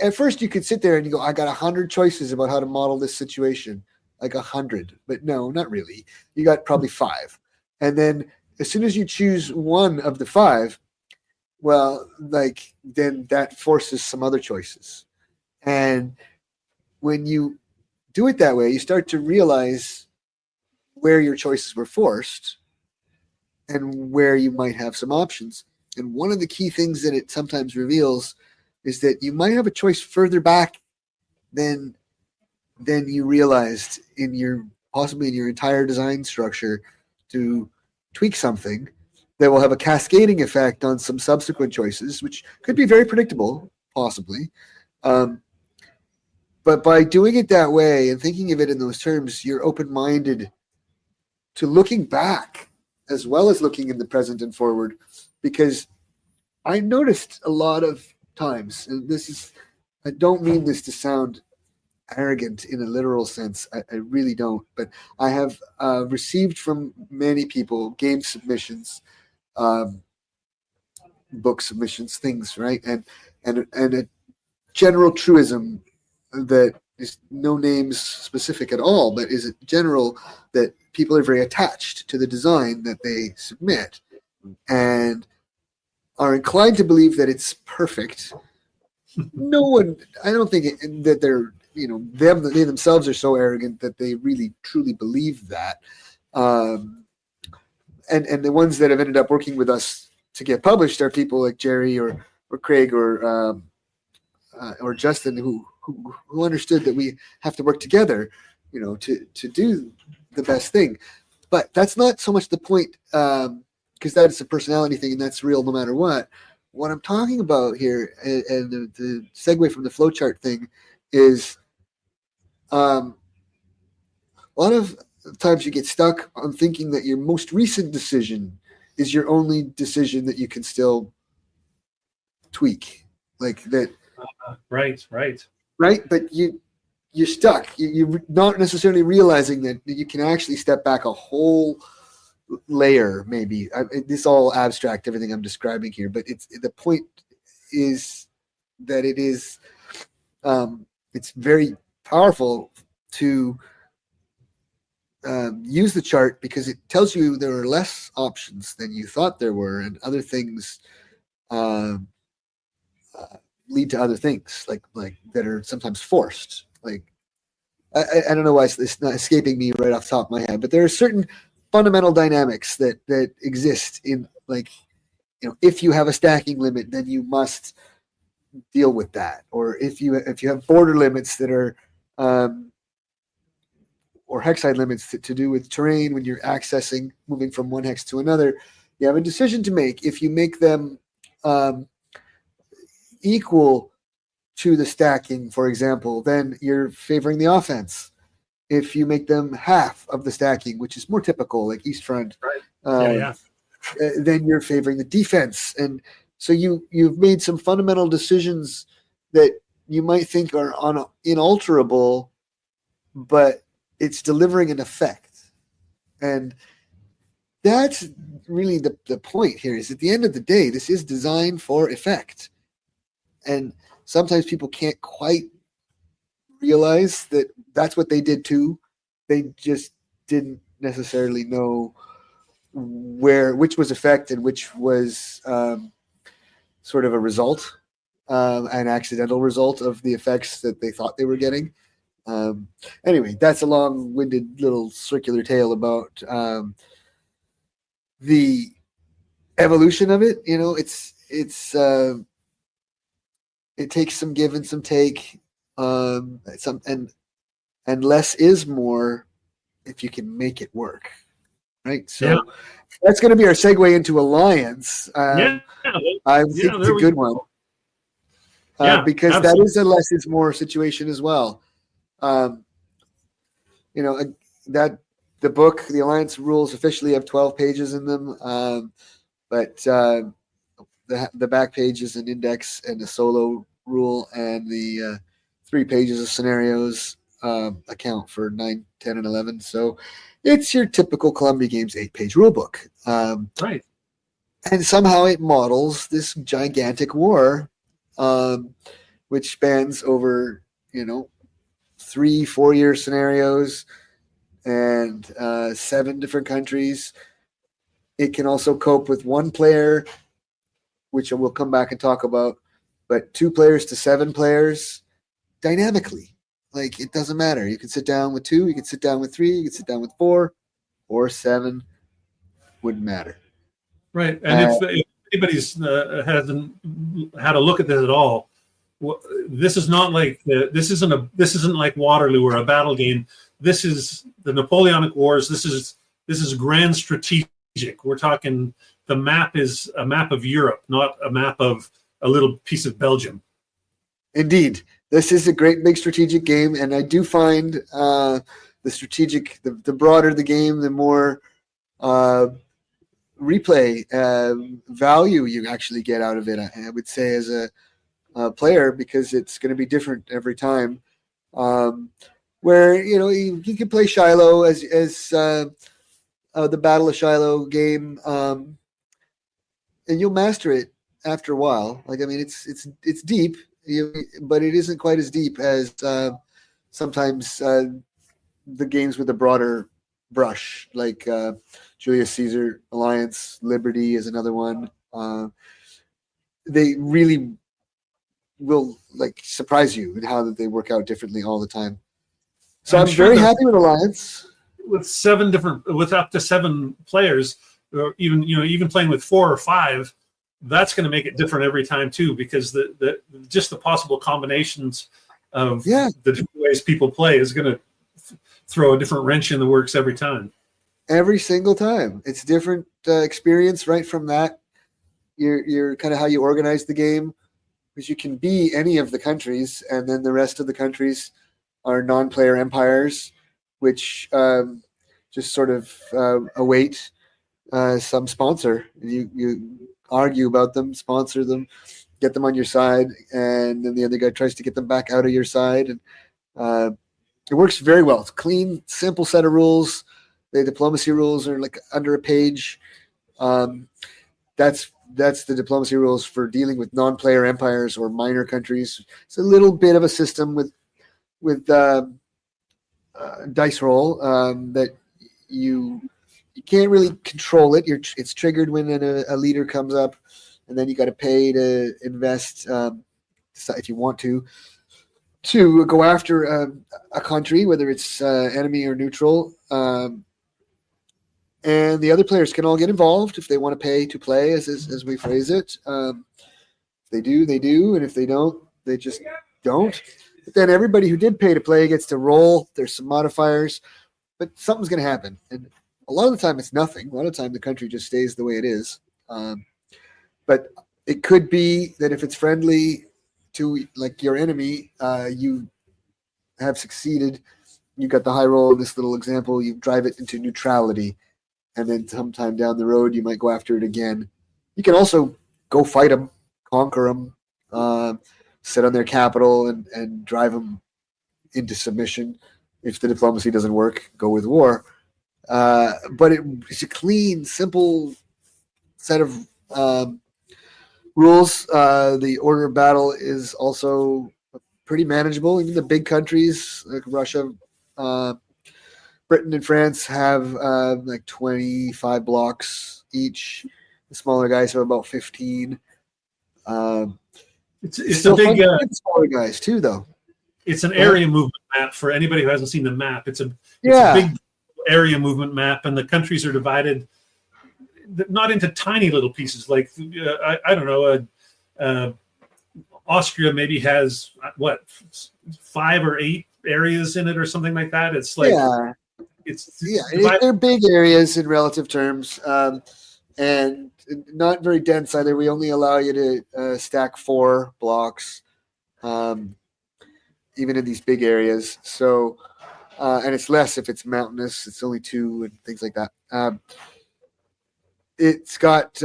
at first you could sit there and you go, I got 100 choices about how to model this situation, like 100, but no, not really. You got probably 5. And then as soon as you choose one of the 5, well, then that forces some other choices. And when you do it that way, you start to realize, where your choices were forced and where you might have some options. And one of the key things that it sometimes reveals is that you might have a choice further back than you realized possibly in your entire design structure to tweak something that will have a cascading effect on some subsequent choices, which could be very predictable, possibly. But by doing it that way and thinking of it in those terms, you're open-minded to looking back as well as looking in the present and forward. Because I noticed a lot of times, and I don't mean this to sound arrogant in a literal sense. I really don't. But I have received from many people game submissions, book submissions, things, right? And a general truism that is no names specific at all, but is it general that people are very attached to the design that they submit and are inclined to believe that it's perfect. No one, I don't think that they're, they themselves are so arrogant that they really truly believe that. And the ones that have ended up working with us to get published are people like Jerry or Craig or Justin who understood that we have to work together, to do the best thing. But that's not so much the point, because that is a personality thing and that's real no matter what. What I'm talking about here, and the segue from the flowchart thing, is a lot of times you get stuck on thinking that your most recent decision is your only decision that you can still tweak, like that. Right. But you're stuck. You're not necessarily realizing that you can actually step back a whole layer, maybe. This is all abstract, everything I'm describing here, but the point is that it's very powerful to use the chart because it tells you there are less options than you thought there were, and other things lead to other things like that are sometimes forced. Like I don't know why it's not escaping me right off the top of my head, but there are certain fundamental dynamics that exist in, like, if you have a stacking limit, then you must deal with that. Or if you have border limits that are or hex side limits to do with terrain when you're accessing, moving from one hex to another, you have a decision to make. If you make them equal to the stacking, for example, then you're favoring the offense. If you make them half of the stacking, which is more typical, like East Front, then you're favoring the defense. And so you've made some fundamental decisions that you might think are inalterable, but it's delivering an effect. And that's really the point here, is at the end of the day, this is designed for effect. And sometimes people can't quite realize that that's what they did too. They just didn't necessarily know which was effect and which was sort of a result, an accidental result of the effects that they thought they were getting. Anyway, that's a long-winded little circular tale about the evolution of it. It takes some give and some take, and less is more if you can make it work, right? So that's going to be our segue into Alliance. I think it's a good one, because absolutely. That is a less is more situation as well. That the book, the Alliance rules, officially have 12 pages in them, but the back page is an index and a solo rule, and the 3 pages of scenarios account for 9, 10, and 11. So it's your typical Columbia Games 8-page rule book. Right. And somehow it models this gigantic war, which spans over, 3-4 year scenarios and 7 different countries. It can also cope with 1 player, which we'll come back and talk about, but 2 players to 7 players dynamically. Like, it doesn't matter. You can sit down with 2, you can sit down with 3, you can sit down with 4. or 7 wouldn't matter. Right, and if anybody's hasn't had a look at this at all, this is not like this isn't like Waterloo or a battle game. This is the Napoleonic Wars. This is grand strategic. We're talking the map is a map of Europe, not a map of a little piece of Belgium. Indeed, this is a great big strategic game, and I do find the strategic, the broader the game, the more replay value you actually get out of it. I would say as a player, because it's going to be different every time. Where you can play Shiloh as the Battle of Shiloh game, and you'll master it after a while. Like, I mean, it's deep, but it isn't quite as deep as sometimes the games with a broader brush, like Julius Caesar Alliance, Liberty is another one. They really will surprise you in how that they work out differently all the time. So I'm very happy with Alliance. With up to 7 players, or even playing with 4 or 5, that's going to make it different every time too, because the possible combinations of the different ways people play is going to throw a different wrench in the works every time. Every single time, it's different experience right from that. You're kind of how you organize the game, because you can be any of the countries, and then the rest of the countries are non-player empires, which just sort of await some sponsor. You argue about them, sponsor them, get them on your side, and then the other guy tries to get them back out of your side. And it works very well. It's a clean, simple set of rules. The diplomacy rules are like under a page. That's the diplomacy rules for dealing with non-player empires or minor countries. It's a little bit of a system with dice roll that you can't really control it. It's triggered when a leader comes up, and then you got to pay to invest if you want to go after a country, whether it's enemy or neutral. And the other players can all get involved if they want to pay to play, as we phrase it. If they do, they do, and if they don't, they just don't. But then everybody who did pay to play gets to roll. There's some modifiers, but something's going to happen. And a lot of the time it's nothing. A lot of the time the country just stays the way it is. But it could be that if it's friendly to your enemy, you have succeeded. You got the high roll in this little example. You drive it into neutrality. And then sometime down the road, you might go after it again. You can also go fight them, conquer them, sit on their capital and drive them into submission. If the diplomacy doesn't work, go with war. But it's a clean, simple set of rules. The order of battle is also pretty manageable. Even the big countries like Russia, Britain and France have 25 blocks each. The smaller guys have about 15. It's a big smaller guys too, though. It's an area movement map for anybody who hasn't seen the map. It's a big area movement map, and the countries are divided not into tiny little pieces. Like I don't know, Austria maybe has 5 or 8 areas in it or something like that. It's like they're big areas in relative terms, and not very dense either. We only allow you to stack 4 blocks, even in these big areas. So, and it's less if it's mountainous. It's only 2 and things like that. It's got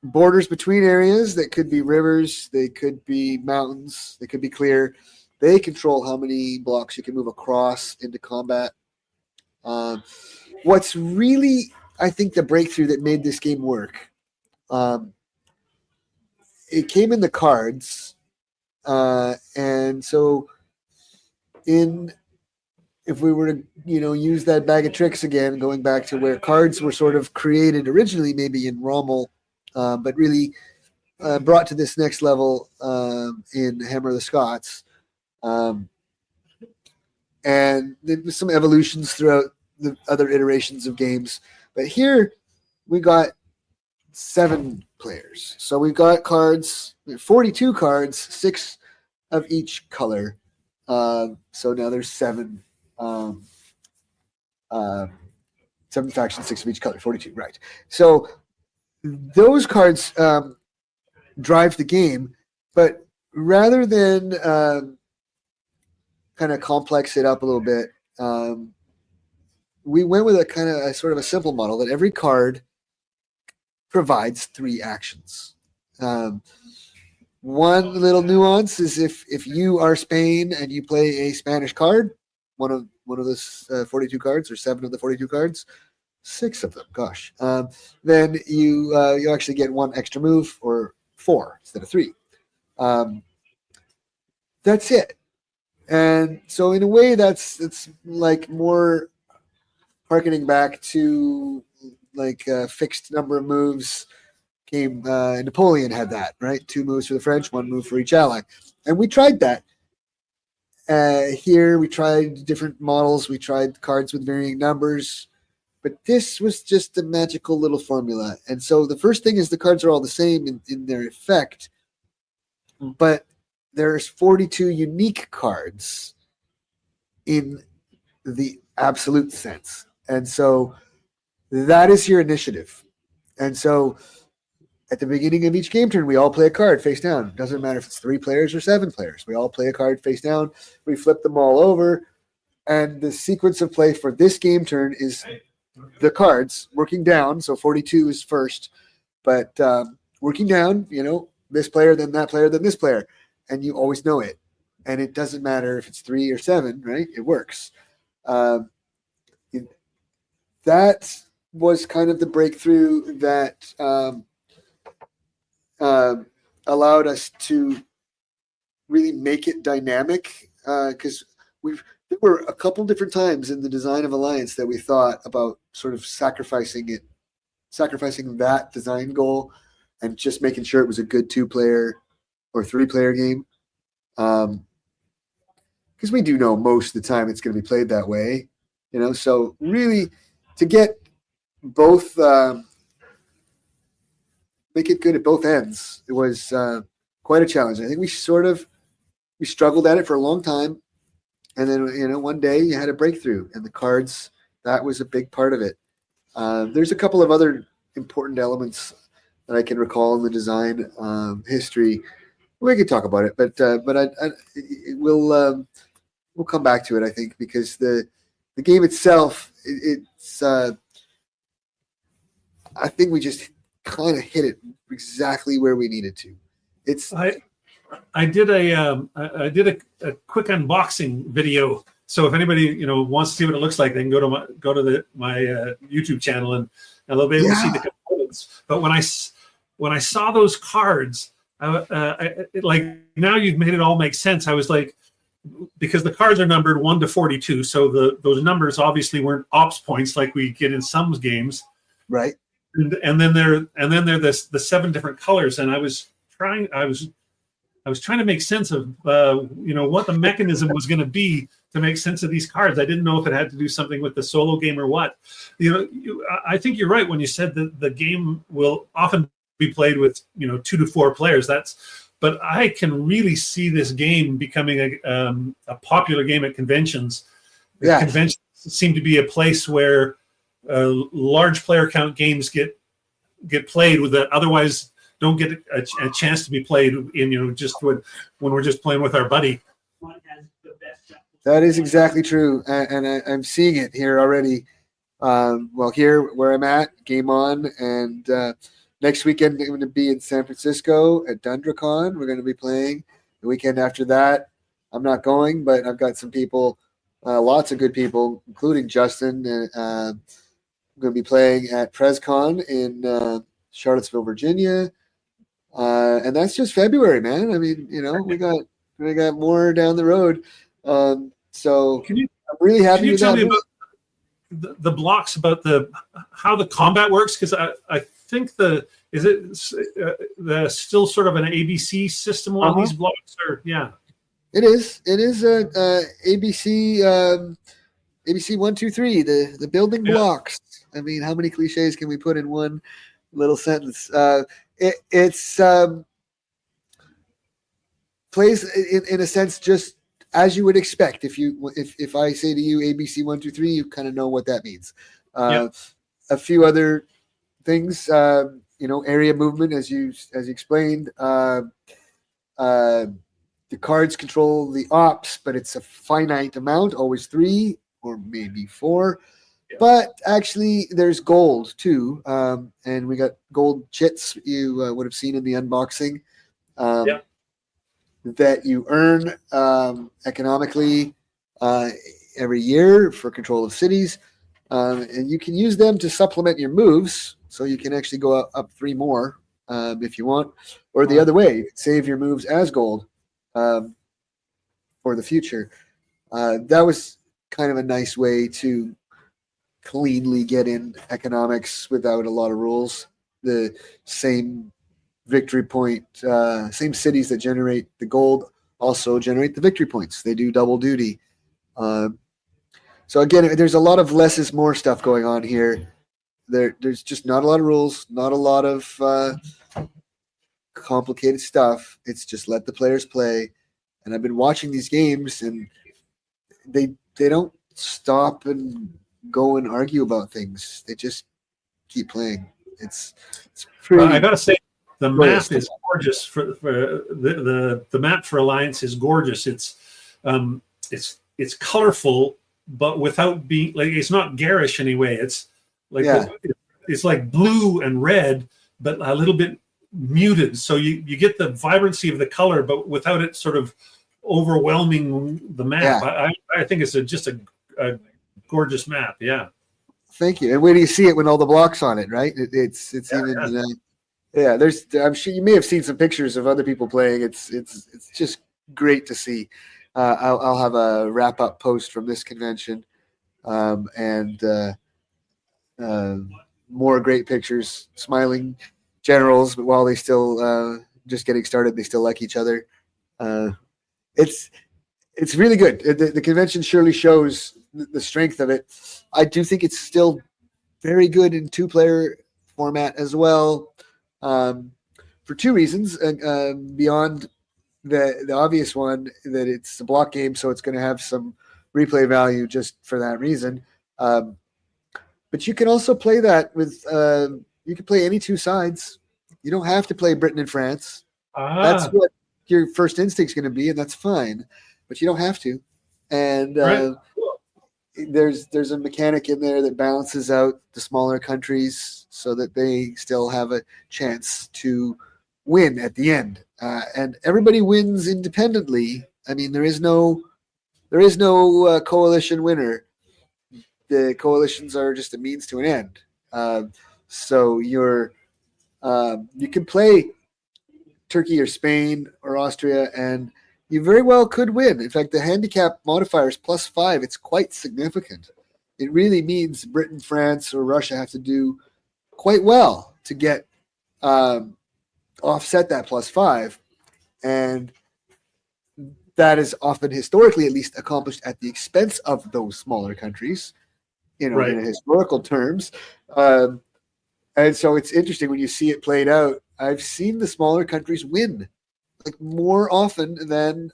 borders between areas that could be rivers, they could be mountains, they could be clear. They control how many blocks you can move across into combat. What's really, I think, the breakthrough that made this game work, it came in the cards, and so if we were to use that bag of tricks again, going back to where cards were sort of created originally, maybe in Rommel, but really brought to this next level in Hammer of the Scots. And there was some evolutions throughout the other iterations of games. But here we got 7 players. So we've got cards, 42 cards, 6 of each color. So now there's 7. 7 factions, 6 of each color, 42, right. So those cards drive the game, but rather than kind of complex it up a little bit, we went with a sort of a simple model that every card provides 3 actions. One little nuance is if you are Spain and you play a Spanish card, one of those 42 cards, or 7 of the 42 cards, 6 of them, gosh, then you actually get 1 extra move, or 4 instead of 3. That's it. And so in a way, it's like more harkening back to like a fixed number of moves game. Napoleon had that, right? 2 moves for the French, 1 move for each ally. And we tried that. Here we tried different models. We tried cards with varying numbers. But this was just a magical little formula. And so the first thing is the cards are all the same in their effect. But there's 42 unique cards in the absolute sense. And so that is your initiative. And so at the beginning of each game turn, we all play a card face down. Doesn't matter if it's 3 players or 7 players. We all play a card face down. We flip them all over. And the sequence of play for this game turn is the cards working down. So 42 is first. But working down, this player, then that player, then this player. And you always know it. And it doesn't matter if it's 3 or 7, right? It works. That was kind of the breakthrough that allowed us to really make it dynamic, because there were a couple different times in the design of Alliance that we thought about sort of sacrificing that design goal and just making sure it was a good 2-player or 3-player game. Because we do know most of the time it's going to be played that way, so really to get both, make it good at both ends, it was quite a challenge. I think we struggled at it for a long time. And then, one day you had a breakthrough, and the cards, that was a big part of it. There's a couple of other important elements that I can recall in the design history. We could talk about it, but we'll come back to it, I think, because the game itself, it's I think we just kind of hit it exactly where we needed to. I did a quick unboxing video. So if anybody wants to see what it looks like, they can go to my YouTube channel and they'll be able to see the components. But when I saw those cards, like now you've made it all make sense. I was like, because the cards are numbered 1 to 42, so those numbers obviously weren't ops points like we get in some games, right? And then they're the 7 different colors, and I was trying to make sense of what the mechanism was going to be to make sense of these cards. I didn't know if it had to do something with the solo game or what. I think you're right when you said that the game will often be played with 2 to 4 players. But I can really see this game becoming a popular game at conventions. Yeah. Conventions seem to be a place where large player count games get played with that otherwise don't get a chance to be played in just when we're just playing with our buddy. That is exactly true, and I'm seeing it here already. Here where I'm at, Game On, and next weekend I'm going to be in San Francisco at DundraCon. We're going to be playing. The weekend after that, I'm not going, but I've got some people, lots of good people, including Justin. I'm going to be playing at PresCon in Charlottesville, Virginia, and that's just February, man. I mean, we got more down the road. So I'm really happy with that. Can you tell me about the blocks, about how the combat works? Because I think is it still sort of an ABC system on these blocks, or yeah? It is. It is a ABC ABC 1, 2, 3, the building blocks. I mean, how many cliches can we put in one little sentence? It's plays in a sense just as you would expect. If I say to you ABC 1, 2, 3, you kind of know what that means. A few other things, area movement, as you explained. The cards control the ops, but it's a finite amount, always 3 or maybe 4. Yeah. But actually, there's gold too, and we got gold chits you would have seen in the unboxing that you earn economically every year for control of cities, and you can use them to supplement your moves, so you can actually go up 3 more if you want, or the other way, save your moves as gold for the future. That was kind of a nice way to cleanly get in economics without a lot of rules. The same victory point, same cities that generate the gold also generate the victory points. They do double duty. So again, there's a lot of less is more stuff going on here. There's just not a lot of rules, not a lot of complicated stuff. It's just let the players play. And I've been watching these games, and they don't stop and go and argue about things. They just keep playing. It's pretty. I gotta say, the map is gorgeous. For the map for Alliance is gorgeous. It's colorful, but without being like, it's not garish anyway. It's like it's like blue and red, but a little bit muted. So you get the vibrancy of the color, but without it sort of overwhelming the map. I think it's just a gorgeous map. Yeah. Thank you. And when you see it with all the blocks on it, right? It's even. I'm sure you may have seen some pictures of other people playing. It's just great to see. I'll have a wrap up post from this convention, and more great pictures, smiling generals, but while they still just getting started, they still like each other. It's really good. The convention surely shows the strength of it. I do think it's still very good in 2-player format as well, for 2 reasons. Beyond the obvious one, that it's a block game, so it's going to have some replay value just for that reason. But you can also play that with you can play any 2 sides. You don't have to play Britain and France. That's what your first instinct's going to be, and that's fine. But you don't have to. And there's a mechanic in there that balances out the smaller countries so that they still have a chance to win at the end. And everybody wins independently. I mean, there is no coalition winner. The coalitions are just a means to an end. So you can play Turkey or Spain or Austria, and you very well could win. In fact, the handicap modifier is +5. It's quite significant. It really means Britain, France, or Russia have to do quite well to get offset that +5. And that is often, historically at least, accomplished at the expense of those smaller countries, in historical terms. And so it's interesting when you see it played out. I've seen the smaller countries win, like more often than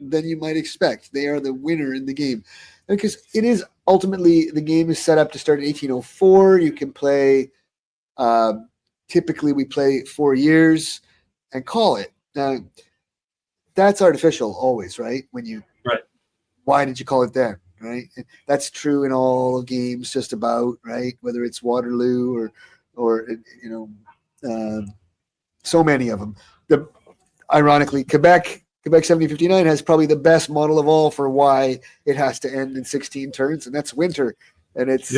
you might expect. They are the winner in the game, because it is ultimately, the game is set up to start in 1804. You can play. Typically, we play 4 years and call it. Now, that's artificial, always, right? Why did you call it then? Right. That's true in all games, just about, right? Whether it's Waterloo or so many of them. Ironically, Quebec 1759 has probably the best model of all for why it has to end in 16 turns, and that's winter, and it's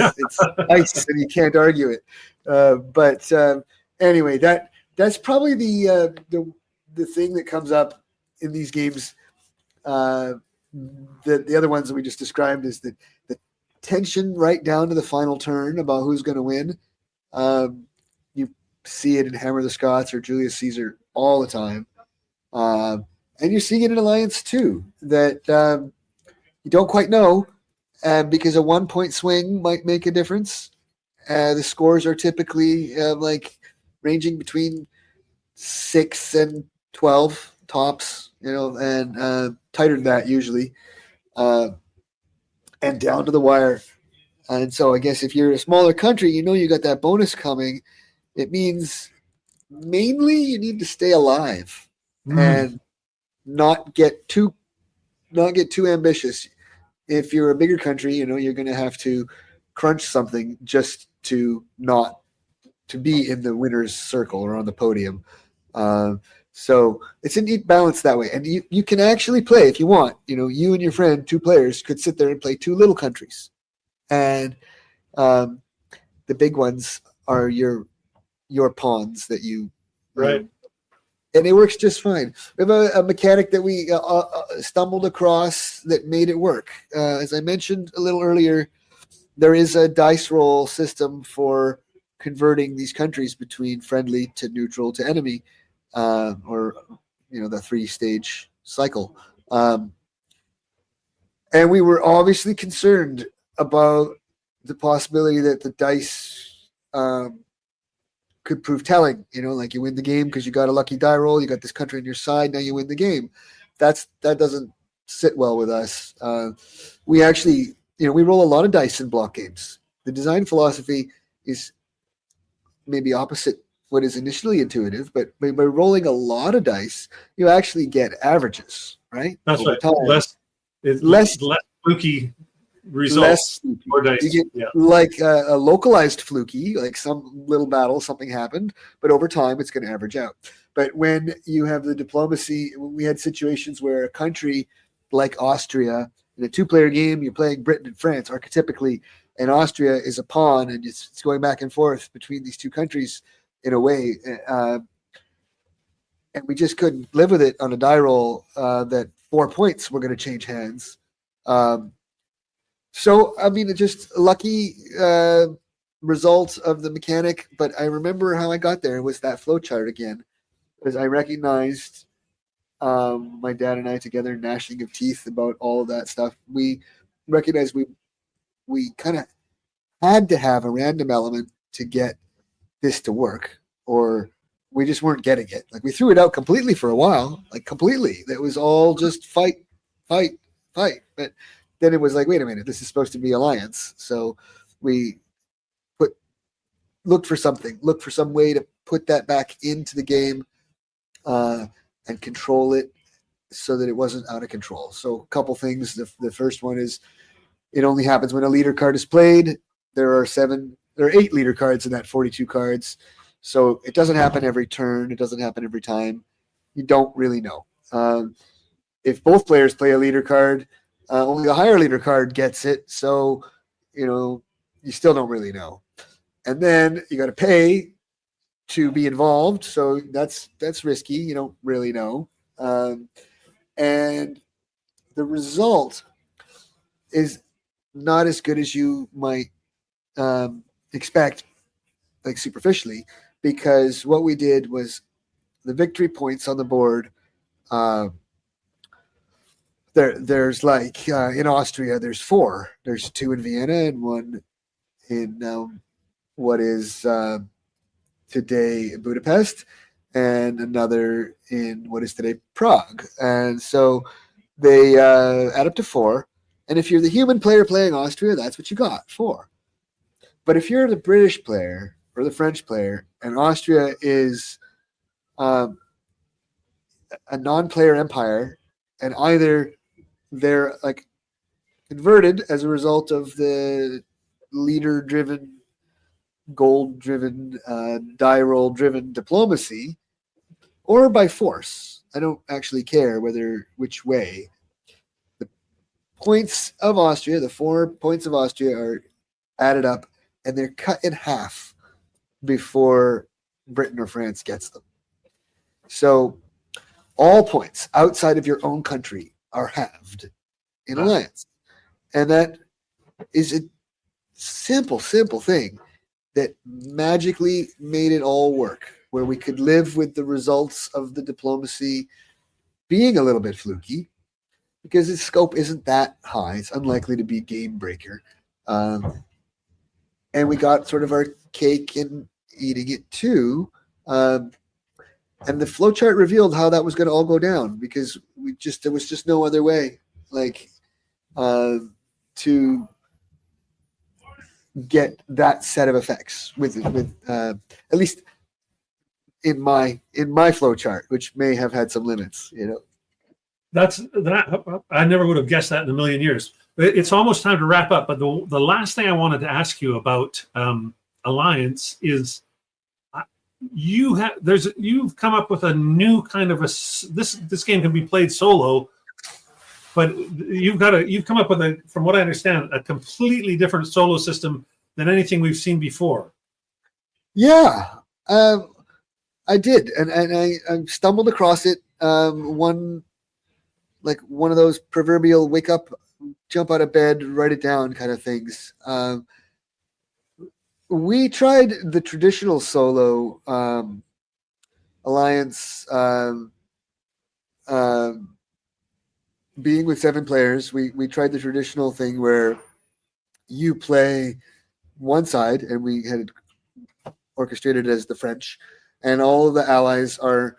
ice, and you can't argue it. But anyway, that's probably the thing that comes up in these games. The other ones that we just described is the tension right down to the final turn about who's going to win. You see it in Hammer the Scots or Julius Caesar all the time. And you're seeing it in Alliance too, that you don't quite know, because a 1 point swing might make a difference. The scores are typically like ranging between 6 and 12 tops, and tighter than that usually, and down to the wire. And so I guess if you're a smaller country, you got that bonus coming. It means mainly you need to stay alive and not get too ambitious. If you're a bigger country, you're going to have to crunch something just to not to be in the winner's circle or on the podium. So it's a neat balance that way. And you can actually play if you want. You and your friend, 2 players, could sit there and play 2 little countries. And the big ones are your pawns that you right. And it works just fine. We have a mechanic that we stumbled across that made it work. As I mentioned a little earlier, there is a dice roll system for converting these countries between friendly to neutral to enemy, or the 3-stage cycle. And we were obviously concerned about the possibility that the dice could prove telling, like you win the game because you got a lucky die roll, you got this country on your side, now you win the game. That doesn't sit well with us. We actually, we roll a lot of dice in block games. The design philosophy is maybe opposite what is initially intuitive, but by rolling a lot of dice, you actually get averages, right? That's Over right. time. Less fluky results. Or dice. You get like a localized fluky, like some little battle, something happened, but over time it's going to average out. But when you have the diplomacy, we had situations where a country like Austria, in a 2-player game, you're playing Britain and France archetypically, and Austria is a pawn, and it's going back and forth between these 2 countries in a way. And we just couldn't live with it on a die roll that 4 points were going to change hands. So, I mean, it's just a lucky result of the mechanic, but I remember how I got there was that flow chart again, because I recognized my dad and I together gnashing of teeth about all of that stuff. We recognized we kind of had to have a random element to get this to work, or we just weren't getting it. Like, we threw it out completely for a while, like completely. That was all just fight. But then it was like, wait a minute, this is supposed to be alliance. So we looked for some way to put that back into the game and control it so that it wasn't out of control. So a couple things. The first one is it only happens when a leader card is played. There are 8 leader cards in that 42 cards. So it doesn't happen every turn. It doesn't happen every time. You don't really know. If both players play a leader card, only the higher leader card gets it. So, you still don't really know. And then you got to pay to be involved. So that's risky. You don't really know. And the result is not as good as you might expect, like superficially, because what we did was the victory points on the board. There's like in Austria, there's 4. There's 2 in Vienna and 1 in what is today Budapest, and another in what is today Prague. And so they add up to 4. And if you're the human player playing Austria, that's what you got, 4. But if you're the British player or the French player, and Austria is a non-player empire, and either they're like converted as a result of the leader-driven, gold-driven, die roll-driven diplomacy, or by force. I don't actually care which way. The points of Austria, the 4 points of Austria, are added up, and they're cut in half before Britain or France gets them. So all points outside of your own country are halved in alliance. And that is a simple thing that magically made it all work, where we could live with the results of the diplomacy being a little bit fluky, because its scope isn't that high. It's unlikely to be game breaker. And we got sort of our cake and eating it too. And the flowchart revealed how that was going to all go down, because there was just no other way, to get that set of effects with at least in my flowchart, which may have had some limits. That I never would have guessed that in a million years. It's almost time to wrap up, but the last thing I wanted to ask you about Alliance is you've come up with a new kind of this game can be played solo, but you've come up with from what I understand, a completely different solo system than anything we've seen before. Yeah, I did, and I stumbled across it. One of those proverbial wake up, jump out of bed, write it down kind of things. We tried the traditional solo Alliance, being with 7 players. We tried the traditional thing where you play one side, and we had it orchestrated as the French, and all of the allies are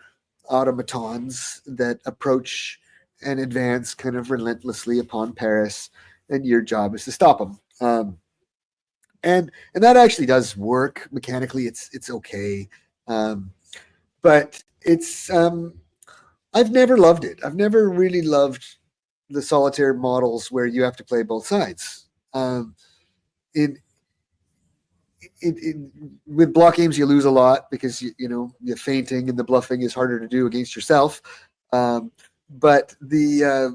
automatons that approach and advance kind of relentlessly upon Paris, and your job is to stop them. And that actually does work mechanically. It's okay, but it's I've never loved it. I've never really loved the solitaire models where you have to play both sides. With block games, you lose a lot because you're feinting, and the bluffing is harder to do against yourself. But it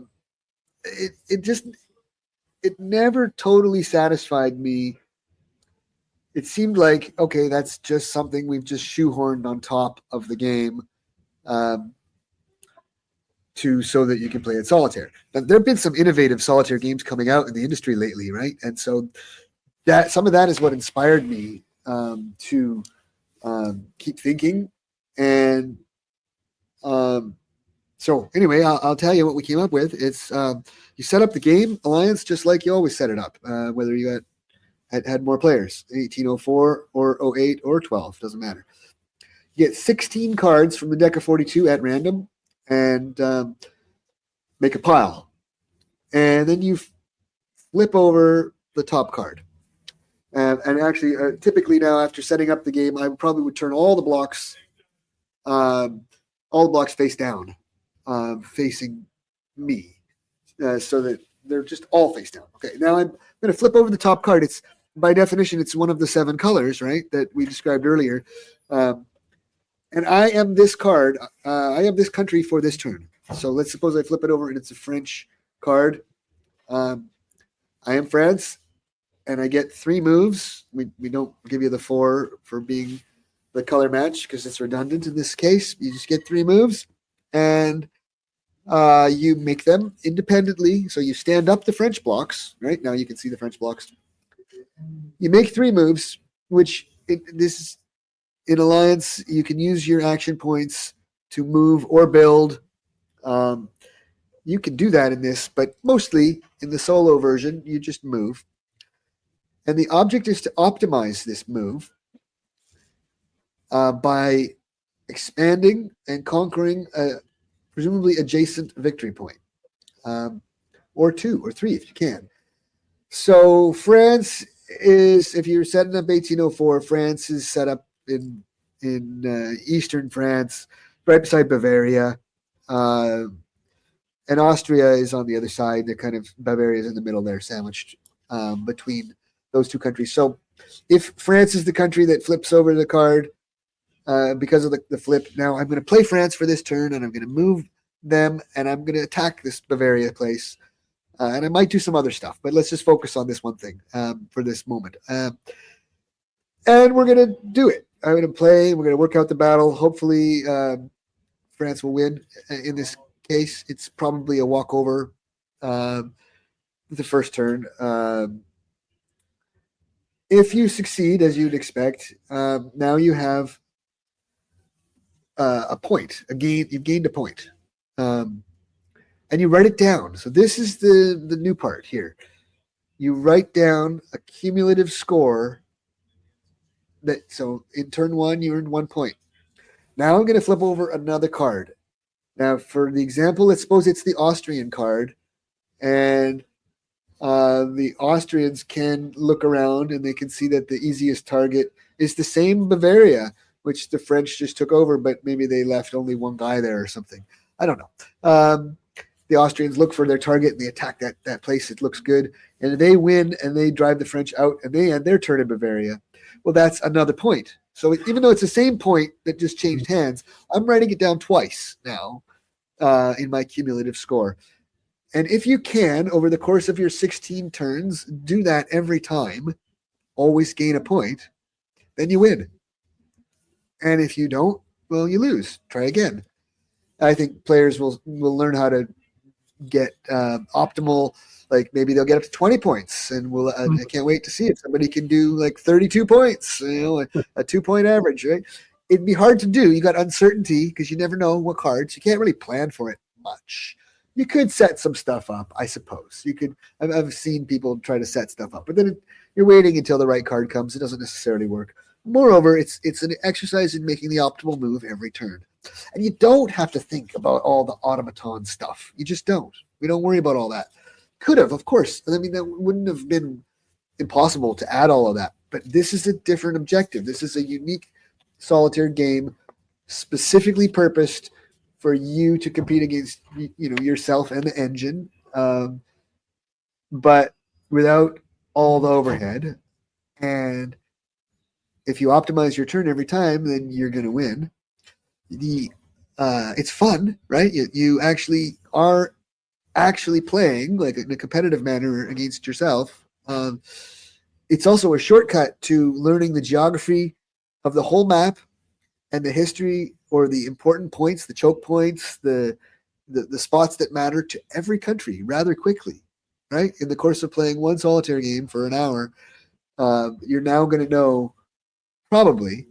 never totally satisfied me. It seemed like, okay, that's just something we've just shoehorned on top of the game, so that you can play it solitaire. Now, there have been some innovative solitaire games coming out in the industry lately, right? And so that some of that is what inspired me to keep thinking. And so anyway, I'll tell you what we came up with. It's you set up the game Alliance just like you always set it up, whether you had more players, 1804 or 08 or 12, doesn't matter. You get 16 cards from the deck of 42 at random, and make a pile. And then you flip over the top card. And actually, typically now, after setting up the game, I probably would turn all the blocks face down, facing me, so that they're just all face down. Okay, now I'm going to flip over the top card. It's by definition, it's one of the 7 colors, right, that we described earlier. And I am this card. I am this country for this turn. So let's suppose I flip it over and it's a French card. I am France, and I get 3 moves. We don't give you the 4 for being the color match because it's redundant in this case. You just get 3 moves, and you make them independently. So you stand up the French blocks. Right now, you can see the French blocks. You make 3 moves, which this is in Alliance. You can use your action points to move or build. You can do that in this, but mostly in the solo version, you just move. And the object is to optimize this move by expanding and conquering a presumably adjacent victory point, or 2 or 3 if you can. So France is, if you're setting up 1804, France is set up in eastern France, right beside Bavaria. And Austria is on the other side. They're kind of, Bavaria is in the middle there, sandwiched between those 2 countries. So if France is the country that flips over the card because of the flip, now I'm going to play France for this turn, and I'm going to move them, and I'm going to attack this Bavaria place. And I might do some other stuff, but let's just focus on this one thing for this moment. And we're going to do it. I'm going to play. We're going to work out the battle. Hopefully, France will win. In this case, it's probably a walkover the first turn. If you succeed, as you'd expect, now you have a point. You've gained a point. And and you write it down. So this is the new part here. You write down a cumulative score. So in turn 1, you earned 1 point. Now I'm going to flip over another card. Now, for the example, let's suppose it's the Austrian card, and the Austrians can look around and they can see that the easiest target is the same Bavaria, which the French just took over, but maybe they left only one guy there or something. I don't know. The Austrians look for their target and they attack that place. It looks good. And they win and they drive the French out and they end their turn in Bavaria. Well, that's another point. So even though it's the same point that just changed hands, I'm writing it down twice now in my cumulative score. And if you can, over the course of your 16 turns, do that every time, always gain a point, then you win. And if you don't, well, you lose. Try again. I think players will learn how to get optimal, like maybe they'll get up to 20 points, and I can't wait to see if somebody can do like 32 points, a 2-point average, right? It'd be hard to do. You got uncertainty because you never know what cards. You can't really plan for it much. You could set some stuff up, I suppose. You could. I've seen people try to set stuff up, but then you're waiting until the right card comes. It doesn't necessarily work. Moreover, it's an exercise in making the optimal move every turn. And you don't have to think about all the automaton stuff. You just don't. We don't worry about all that. Could have, of course. I mean, that wouldn't have been impossible to add all of that. But this is a different objective. This is a unique solitaire game specifically purposed for you to compete against, yourself and the engine, but without all the overhead. And if you optimize your turn every time, then you're going to win. It's fun, right? You actually are playing like in a competitive manner against yourself. It's also a shortcut to learning the geography of the whole map and the history or the important points, the choke points, the spots that matter to every country rather quickly, right? In the course of playing one solitaire game for an hour, you're now going to know probably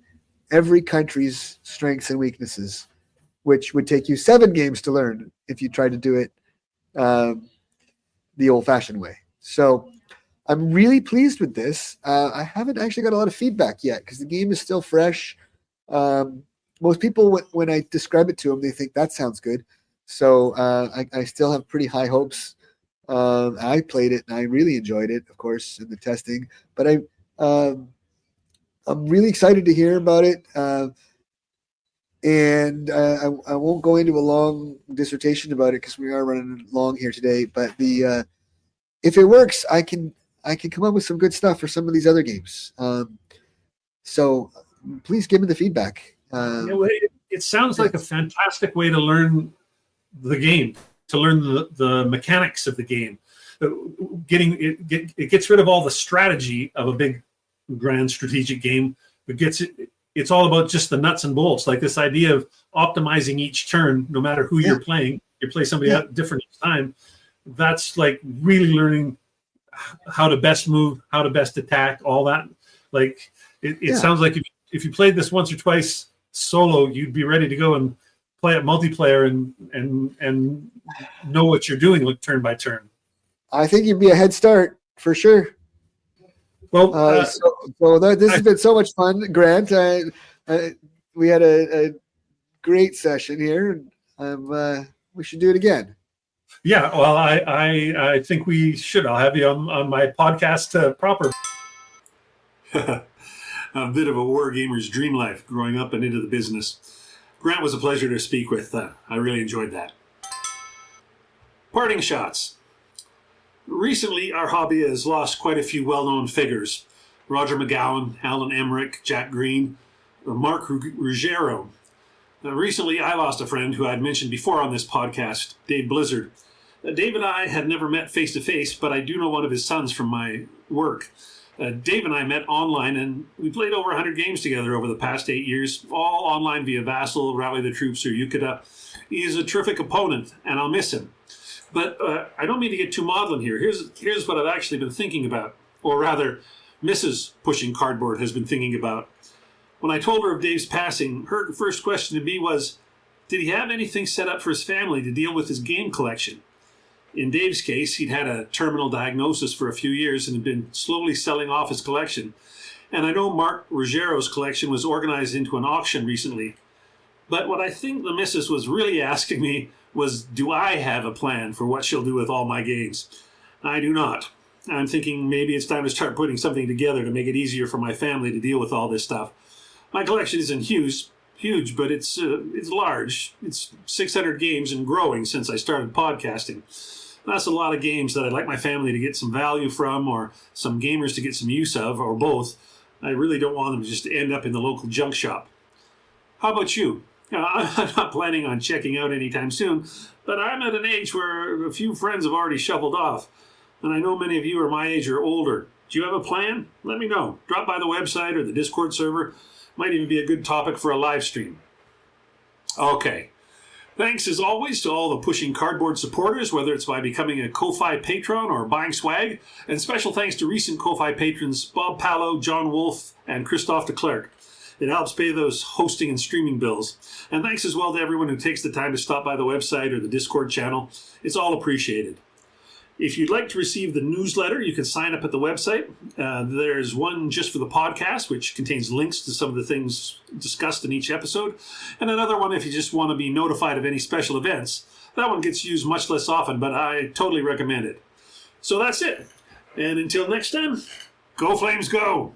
every country's strengths and weaknesses, which would take you 7 games to learn if you tried to do it the old-fashioned way. So I'm really pleased with this. I haven't actually got a lot of feedback yet because the game is still fresh. Most people, when I describe it to them, they think that sounds good. So I still have pretty high hopes. I played it and I really enjoyed it, of course, in the testing. But I'm really excited to hear about it. And I won't go into a long dissertation about it because we are running long here today. But if it works, I can come up with some good stuff for some of these other games. So please give me the feedback. It sounds like a fantastic way to learn the game, to learn the mechanics of the game. It gets rid of all the strategy of a big, grand strategic game, but it's all about just the nuts and bolts, like this idea of optimizing each turn, no matter who you're playing. You play somebody out different each time. That's like really learning how to best move, how to best attack, all that. Like it sounds like if you played this once or twice solo, you'd be ready to go and play it multiplayer and know what you're doing like turn by turn. I think you'd be a head start for sure. Well, this has been so much fun, Grant. We had a great session here. We should do it again. Yeah, well, I think we should. I'll have you on my podcast proper. A bit of a wargamer's dream life, growing up and into the business. Grant was a pleasure to speak with. I really enjoyed that. Parting shots. Recently, our hobby has lost quite a few well-known figures. Roger McGowan, Alan Emmerich, Jack Green, or Mark Ruggiero. Recently, I lost a friend who I'd mentioned before on this podcast, Dave Blizzard. Dave and I had never met face-to-face, but I do know one of his sons from my work. Dave and I met online, and we played over 100 games together over the past 8 years, all online via Vassal, Rally the Troops, or Yukata. He is a terrific opponent, and I'll miss him. But I don't mean to get too maudlin here. Here's what I've actually been thinking about, or rather, Mrs. Pushing Cardboard has been thinking about. When I told her of Dave's passing, her first question to me was, did he have anything set up for his family to deal with his game collection? In Dave's case, he'd had a terminal diagnosis for a few years and had been slowly selling off his collection. And I know Mark Ruggiero's collection was organized into an auction recently. But what I think the missus was really asking me was, do I have a plan for what she'll do with all my games? I do not. I'm thinking maybe it's time to start putting something together to make it easier for my family to deal with all this stuff. My collection isn't huge, but it's large. It's 600 games and growing since I started podcasting. That's a lot of games that I'd like my family to get some value from, or some gamers to get some use of, or both. I really don't want them to just end up in the local junk shop. How about you? I'm not planning on checking out anytime soon, but I'm at an age where a few friends have already shuffled off. And I know many of you are my age or older. Do you have a plan? Let me know. Drop by the website or the Discord server. Might even be a good topic for a live stream. Okay. Thanks as always to all the Pushing Cardboard supporters, whether it's by becoming a Ko-Fi patron or buying swag. And special thanks to recent Ko-Fi patrons Bob Pallow, John Wolfe, and Christophe de Klerk. It helps pay those hosting and streaming bills. And thanks as well to everyone who takes the time to stop by the website or the Discord channel. It's all appreciated. If you'd like to receive the newsletter, you can sign up at the website. There's one just for the podcast, which contains links to some of the things discussed in each episode, and another one if you just want to be notified of any special events. That one gets used much less often, but I totally recommend it. So that's it. And until next time, go Flames go!